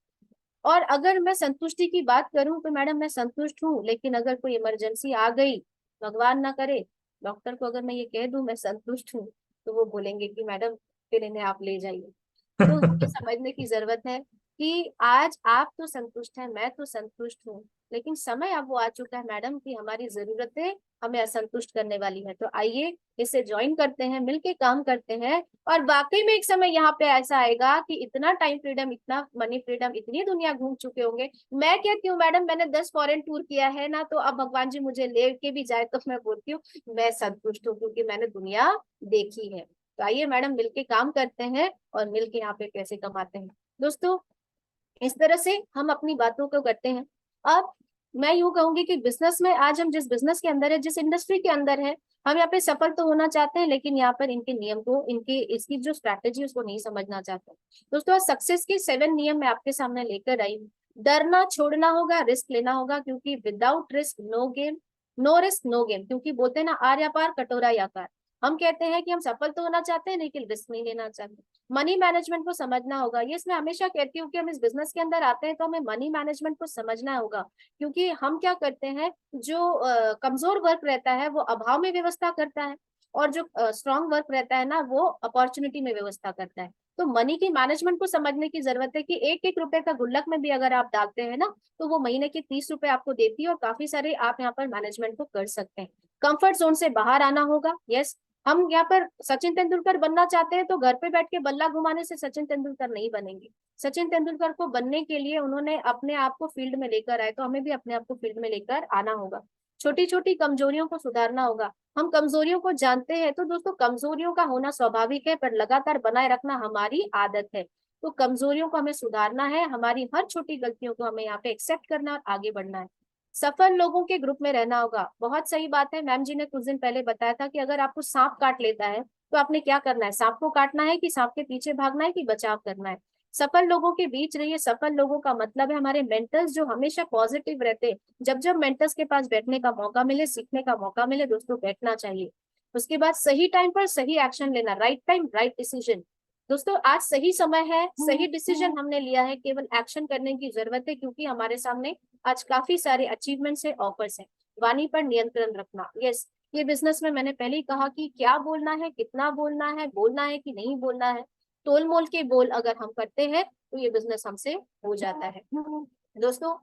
और अगर मैं संतुष्टि की बात करूं तो मैडम मैं संतुष्ट हूँ, लेकिन अगर कोई इमरजेंसी आ गई, भगवान ना करे, डॉक्टर को अगर मैं ये कह दूं मैं संतुष्ट हूँ, तो वो बोलेंगे कि मैडम फिर इन्हें आप ले जाइए। तो हमें समझने की जरूरत है कि आज आप तो संतुष्ट हैं, मैं तो संतुष्ट हूँ, लेकिन समय अब वो आ चुका है मैडम कि हमारी जरूरतें हमें असंतुष्ट करने वाली है। तो आइए इसे ज्वाइन करते हैं, मिलके काम करते हैं। और वाकई में एक समय यहाँ पे ऐसा आएगा कि इतना टाइम फ्रीडम, इतना मनी फ्रीडम, इतनी दुनिया घूम चुके होंगे। मैं कहती हूँ मैडम, मैंने 10 फॉरेन टूर किया है ना, तो अब भगवान जी मुझे लेके भी जाए तो मैं बोलती हूँ मैं संतुष्ट हूँ, क्योंकि मैंने दुनिया देखी है। तो आइए मैडम मिलके काम करते हैं और मिलके यहाँ पे पैसे कमाते हैं। दोस्तों, इस तरह से हम अपनी बातों को करते हैं। अब मैं यूं कहूंगी कि बिजनेस में आज हम जिस बिजनेस के अंदर है, जिस इंडस्ट्री के अंदर है, हम यहाँ पे सफल तो होना चाहते हैं, लेकिन यहाँ पर इनके नियम को, इसकी जो स्ट्रैटेजी उसको नहीं समझना चाहते। दोस्तों, आज सक्सेस के 7 नियम मैं आपके सामने लेकर आई हूँ। डरना छोड़ना होगा, रिस्क लेना होगा, क्योंकि without risk no game, no risk no game. क्योंकि बोलते हैं ना, आर या पार कटोरा या पार। हम कहते हैं कि हम सफल तो होना चाहते हैं, लेकिन रिस्क नहीं लेना चाहते। मनी मैनेजमेंट को समझना होगा। ये इसमें हमेशा कहती हूँ कि हम इस बिजनेस के अंदर आते हैं तो हमें मनी मैनेजमेंट को समझना होगा। क्योंकि हम क्या करते हैं, जो कमजोर वर्क रहता है वो अभाव में व्यवस्था करता है, और जो स्ट्रांग वर्क रहता है ना, वो अपॉर्चुनिटी में व्यवस्था करता है। तो मनी की मैनेजमेंट को समझने की जरूरत है कि एक एक रुपए का गुल्लक में भी अगर आप डालते हैं ना, तो वो महीने के 30 रुपए आपको देती है, और काफी सारे आप यहाँ पर मैनेजमेंट को कर सकते हैं। कंफर्ट जोन से बाहर आना होगा। यस, हम यहाँ पर सचिन तेंदुलकर बनना चाहते हैं तो घर पे बैठ के बल्ला घुमाने से सचिन तेंदुलकर नहीं बनेंगे। सचिन तेंदुलकर को बनने के लिए उन्होंने अपने आप को फील्ड में लेकर आए, तो हमें भी अपने आप को फील्ड में लेकर आना होगा। छोटी छोटी कमजोरियों को सुधारना होगा। हम कमजोरियों को जानते हैं तो दोस्तों, कमजोरियों का होना स्वाभाविक है, पर लगातार बनाए रखना हमारी आदत है। तो कमजोरियों को हमें सुधारना है, हमारी हर छोटी गलतियों को हमें यहाँ पे एक्सेप्ट करना और आगे बढ़ना है। सफल लोगों के ग्रुप में रहना होगा। बहुत सही बात है, मैम जी ने कुछ दिन पहले बताया था कि अगर आपको सांप काट लेता है तो आपने क्या करना है? सांप को काटना है कि सांप के पीछे भागना है कि बचाव करना है? सफल लोगों के बीच रहिए। सफल लोगों का मतलब है हमारे मेंटर्स जो हमेशा पॉजिटिव रहते हैं। जब जब मेंटर्स के पास बैठने का मौका मिले, सीखने का मौका मिले, दोस्तों बैठना चाहिए। उसके बाद सही टाइम पर सही एक्शन लेना, राइट टाइम राइट डिसीजन। दोस्तों, आज सही समय है, सही डिसीजन हमने लिया है, केवल एक्शन करने की जरूरत है, क्योंकि हमारे सामने आज काफी सारे अचीवमेंट्स है, ऑफर्स है। वाणी पर नियंत्रण रखना। यस, ये बिजनेस में मैंने पहले ही कहा कि क्या बोलना है, कितना बोलना है कि नहीं बोलना है, तोल मोल के बोल अगर हम करते हैं तो ये बिजनेस हमसे हो जाता है। दोस्तों,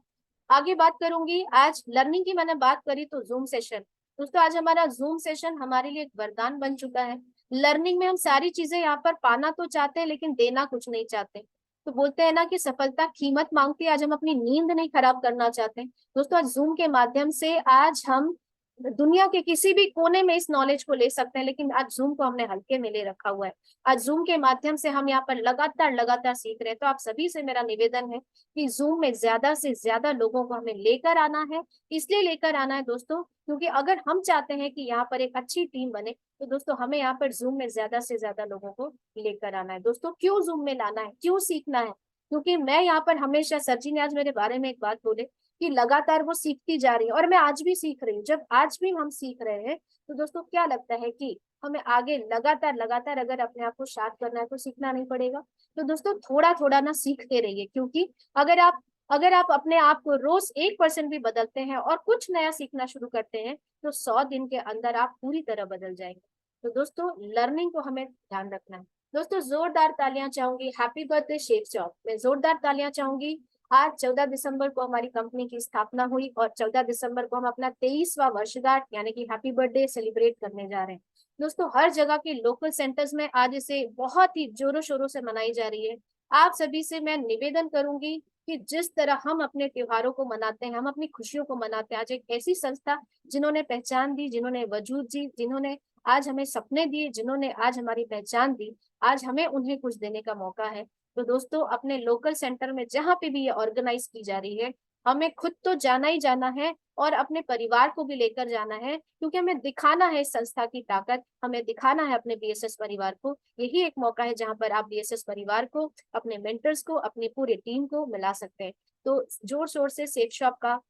आगे बात करूंगी। आज लर्निंग की मैंने बात करी तो जूम सेशन। दोस्तों, आज हमारा जूम सेशन हमारे लिए एक वरदान बन चुका है। लर्निंग में हम सारी चीजें यहाँ पर पाना तो चाहते हैं, लेकिन देना कुछ नहीं चाहते। तो बोलते हैं ना कि सफलता कीमत मांगती है। आज हम अपनी नींद नहीं खराब करना चाहते। दोस्तों, आज जूम के माध्यम से आज हम दुनिया के किसी भी कोने में इस नॉलेज को ले सकते हैं, लेकिन आज जूम को हमने हल्के में ले रखा हुआ है। आज जूम के माध्यम से हम यहाँ पर लगातार सीख रहे हैं। तो आप सभी से मेरा निवेदन है कि जूम में ज्यादा से ज्यादा लोगों को हमें लेकर आना है। इसलिए लेकर आना है दोस्तों, क्योंकि अगर हम चाहते हैं कि यहाँ पर एक अच्छी टीम बने, तो दोस्तों हमें यहाँ पर जूम में ज्यादा से ज्यादा लोगों को लेकर आना है। दोस्तों, क्यों जूम में लाना है, क्यों सीखना है? क्योंकि मैं यहाँ पर हमेशा, सर जी ने आज मेरे बारे में एक बात बोले कि लगातार वो सीखती जा रही है, और मैं आज भी सीख रही हूँ। जब आज भी हम सीख रहे हैं तो दोस्तों क्या लगता है कि हमें आगे लगातार अगर अपने आप को शार्प करना है तो सीखना नहीं पड़ेगा। तो दोस्तों, थोड़ा थोड़ा ना सीखते रहिए, क्योंकि अगर आप अपने आप को रोज 1% भी बदलते हैं और कुछ नया सीखना शुरू करते हैं, तो 100 दिन के अंदर आप पूरी तरह बदल जाएंगे। तो दोस्तों लर्निंग को हमें ध्यान रखना है। दोस्तों जोरदार तालियां चाहूंगी, हैप्पी बर्थडे शेफ शॉप। मैं जोरदार तालियां चाहूंगी। आज 14 दिसंबर को हमारी कंपनी की स्थापना हुई और 14 दिसंबर को हम अपना 23वां वर्षगांठ यानी कि हैप्पी बर्थडे सेलिब्रेट करने जा रहे हैं। दोस्तों हर जगह के लोकल सेंटर्स में आज इसे बहुत ही जोरों शोरों से मनाई जा रही है। आप सभी से मैं निवेदन करूंगी कि जिस तरह हम अपने त्योहारों को मनाते हैं, हम अपनी खुशियों को मनाते हैं, आज एक ऐसी संस्था जिन्होंने पहचान दी, जिन्होंने वजूद दी, जिन्होंने आज हमें सपने दिए, जिन्होंने आज हमारी पहचान दी, आज हमें उन्हें कुछ देने का मौका है। तो दोस्तों अपने लोकल सेंटर में जहां पे भी ये ऑर्गेनाइज की जा रही है, हमें खुद तो जाना ही जाना है और अपने परिवार को भी लेकर जाना है, क्योंकि हमें दिखाना है इस संस्था की ताकत, हमें दिखाना है अपने बीएसएस परिवार को। यही एक मौका है जहां पर आप बीएसएस परिवार को, अपने मेंटर्स को, अपनी पूरी टीम को मिला सकते हैं। तो जोर शोर से सेफ शॉप का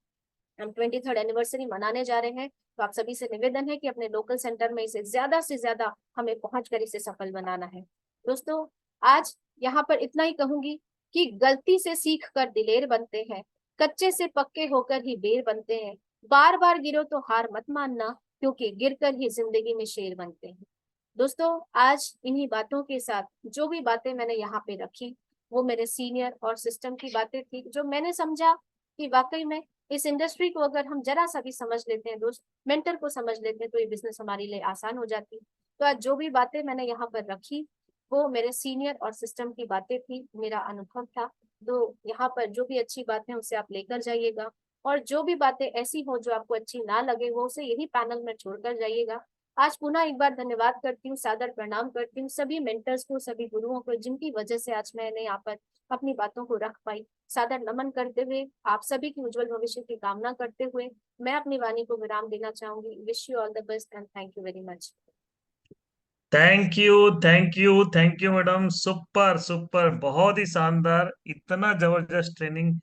हम 23rd एनिवर्सरी मनाने जा रहे हैं। तो आप सभी से निवेदन है कि अपने लोकल सेंटर में इसे ज्यादा से ज्यादा हमें पहुंचकर इसे सफल बनाना है। दोस्तों आज यहाँ पर इतना ही कहूंगी कि गलती से सीख कर दिलेर बनते हैं, कच्चे से पक्के होकर ही बेर बनते हैं। बार बार गिरो तो हार मत मानना, क्योंकि गिरकर ही जिंदगी में शेर बनते हैं। दोस्तों आज इन्हीं बातों के साथ जो भी बातें मैंने यहाँ पे रखी वो मेरे सीनियर और सिस्टम की बातें थी, जो मैंने समझा कि वाकई में इस इंडस्ट्री को अगर हम जरा सा भी समझ लेते हैं दोस्त, मेंटर को समझ लेते हैं, तो ये बिजनेस हमारे लिए आसान हो जाती। तो आज जो भी बातें मैंने यहाँ पर रखी वो मेरे सीनियर और सिस्टम की बातें थी, मेरा अनुभव था। तो यहाँ पर जो भी अच्छी बातें उसे आप लेकर जाइएगा, और जो भी बातें ऐसी हो जो आपको अच्छी ना लगे वो उसे यही पैनल में छोड़कर जाइएगा। आज पुनः एक बार धन्यवाद करती हूँ, सादर प्रणाम करती हूँ सभी मेंटर्स को, सभी गुरुओं को, जिनकी वजह से आज मैंने यहाँ पर अपनी बातों को रख पाई। सादर नमन करते हुए, आप सभी की उज्जवल भविष्य की कामना करते हुए मैं अपनी वाणी को विराम देना चाहूंगी। Wish you all the best and thank you very much. Thank you, thank you, thank you madam. Super super, बहुत ही शानदार। इतना जबरदस्त ट्रेनिंग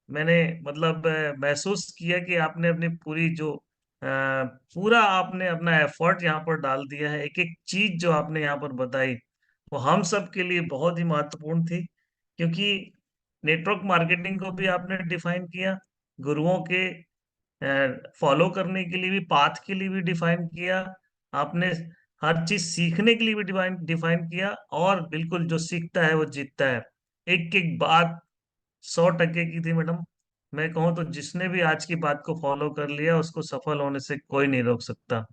मैंने मतलब महसूस किया कि आपने अपनी पूरी जो पूरा आपने अपना एफर्ट यहाँ पर डाल दिया है। एक एक चीज जो आपने यहाँ पर बताई वो हम सब के लिए बहुत ही महत्वपूर्ण थी, क्योंकि नेटवर्क मार्केटिंग को भी आपने डिफाइन किया, गुरुओं के फॉलो करने के लिए भी, पाथ के लिए भी डिफाइन किया आपने, हर चीज सीखने के लिए भी डिफाइन डिफाइन किया, और बिल्कुल जो सीखता है वो जीतता है। एक एक बात 100% की थी मैडम। मैं कहूँ तो जिसने भी आज की बात को फॉलो कर लिया उसको सफल होने से कोई नहीं रोक सकता।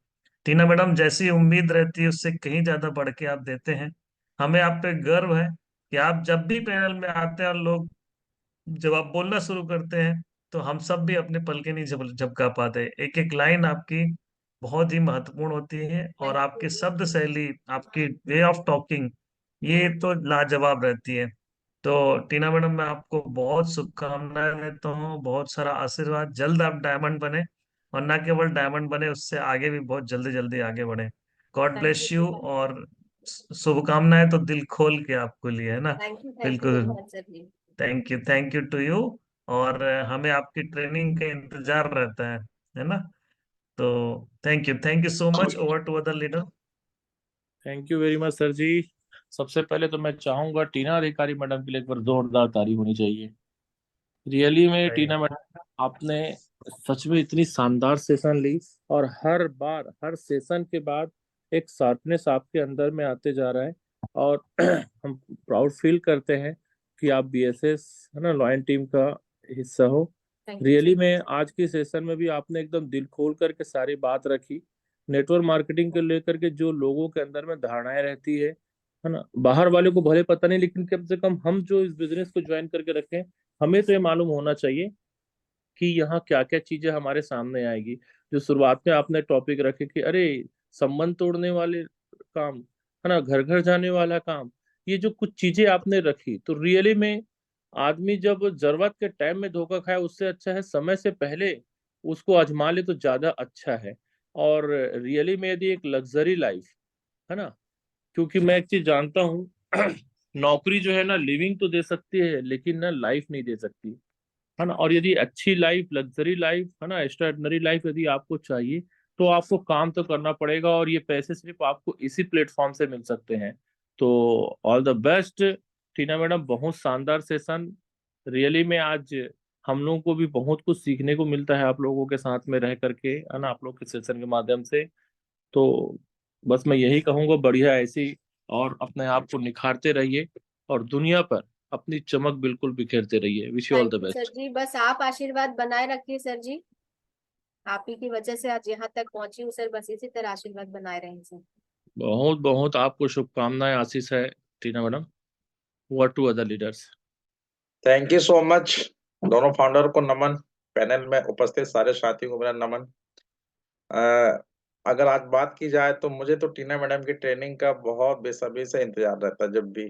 टीना मैडम, जैसी उम्मीद रहती है उससे कहीं ज्यादा बढ़ के आप देते हैं। हमें आप पे गर्व है कि आप जब भी पैनल में आते हैं और लोग जब आप बोलना शुरू करते हैं तो हम सब भी अपने पलके नहीं झपका पाते। एक एक लाइन आपकी बहुत ही महत्वपूर्ण होती है, और थैंक आपकी यू। शब्द शैली, आपकी वे ऑफ टॉकिंग, ये तो लाजवाब रहती है। तो टीना मैडम, मैं आपको बहुत शुभकामनाएं देता हूँ, बहुत सारा आशीर्वाद। जल्द आप डायमंड बने, और ना केवल डायमंड बने, उससे आगे भी बहुत जल्दी जल्दी आगे बढ़े। God thank you bless so you. Much. और शुभकामनाएं तो दिल खोल के आपको लिए है ना। थैंक यू वेरी बिल्कुल। Much sir ji. Thank you to you. और हमें आपकी ट्रेनिंग का इंतजार रहता है ना। तो thank you so much. Over to other leader. Thank you very much sir ji. सबसे पहले तो मैं चाहूंगा टीना अधिकारी मैडम के लिए एक बार जोरदार तारीफ होनी चाहिए। रियली में टीना मैडम, आपने सच में इतनी शानदार सेशन ली, और हर बार हर सेशन के बाद एक शार्पनेस आपके अंदर में आते जा रहा है। और हम प्राउड फील करते हैं कि आप बीएसएस है ना लॉयन टीम का हिस्सा हो। Thank you really sir. में आज की सेशन में भी आपने एकदम दिल खोल करके सारी बात रखी। नेटवर्क मार्केटिंग को लेकर के जो लोगों के अंदर में धारणाएं रहती है ना, बाहर वाले को भले पता नहीं, लेकिन कम से कम हम जो इस बिजनेस को ज्वाइन करके रखें, हमें तो ये मालूम होना चाहिए कि यहाँ क्या क्या चीजें हमारे सामने आएगी। जो शुरुआत में आपने टॉपिक रखे कि अरे संबंध तोड़ने वाले काम, है ना, घर घर जाने वाला काम, ये जो कुछ चीजें आपने रखी, तो रियली में आदमी जब जरूरत के टाइम में धोखा खाए उससे अच्छा है समय से पहले उसको आजमा ले तो ज्यादा अच्छा है। और रियली में यदि एक लग्जरी लाइफ है ना, क्योंकि मैं एक चीज जानता हूँ नौकरी जो है ना लिविंग तो दे सकती है लेकिन ना लाइफ नहीं दे सकती, है ना। और यदि अच्छी लाइफ, लग्जरी लाइफ, है ना, एक्स्ट्राऑर्डिनरी लाइफ यदि आपको चाहिए तो आपको काम तो करना पड़ेगा, और ये पैसे सिर्फ आपको इसी प्लेटफॉर्म से मिल सकते हैं। तो all the best Tina madam, बहुत शानदार सेशन। रियली में आज हम लोगों को भी बहुत कुछ सीखने को मिलता है आप लोगों के साथ में रह करके, है ना, आप लोग के सेशन के माध्यम से। तो बस मैं यही कहूंगा, बढ़िया ऐसी और अपने आप को निखारते रहिए और दुनिया पर अपनी चमक बिल्कुल बिखेरते रहिए। Wish you all thank the you sir best. जी, बस आप आशीर्वाद बनाए रखिए सर जी। आप ही की वजह से आज यहाँ तक पहुंची हूँ सर, बस इसी तरह आशीर्वाद बनाए रहें सर। बहुत बहुत आपको शुभकामनाएं, आशीष है Tina madam. What to other leaders. Thank you so much. दोनों फाउंडर को नमन, पैनल में उपस्थित सारे साथियों को मेरा नमन। अगर आज बात की जाए तो मुझे तो टीना मैडम की ट्रेनिंग का बहुत बेसब्री से इंतजार रहता है जब भी,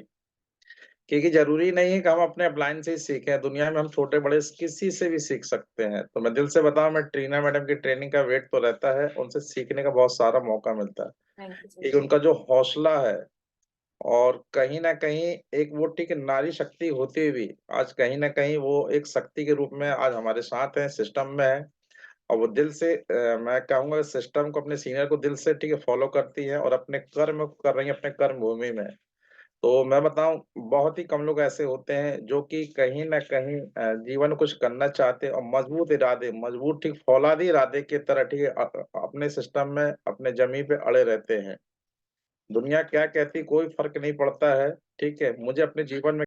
क्योंकि जरूरी नहीं है कि हम अपने अपलाइन से ही सीखें, दुनिया में हम छोटे बड़े किसी से भी सीख सकते हैं। तो मैं दिल से बताऊं, मैं टीना मैडम की ट्रेनिंग का वेट तो रहता है, उनसे सीखने का बहुत सारा मौका मिलता है। थैंक यू सर क्योंकि जी। उनका जो हौसला है, और कहीं ना कहीं एक वो ठीक नारी शक्ति होती हुई भी आज कहीं ना कहीं वो एक शक्ति के रूप में आज हमारे साथ है, सिस्टम में है। और वो दिल से मैं कहूंगा सिस्टम को, अपने सीनियर को दिल से ठीक है फॉलो करती है और अपने कर्म को कर रही है अपने कर्म भूमि में। तो मैं बताऊं, बहुत ही कम लोग ऐसे होते हैं जो कि कहीं ना कहीं जीवन में कुछ करना चाहते हैं और मजबूत इरादे, मजबूत ठीक फौलादी इरादे की तरह ठीक है अपने सिस्टम में अपने जमीन पे अड़े रहते हैं। दुनिया क्या कहती कोई फर्क नहीं पड़ता है, ठीक है। मुझे अपने जीवन में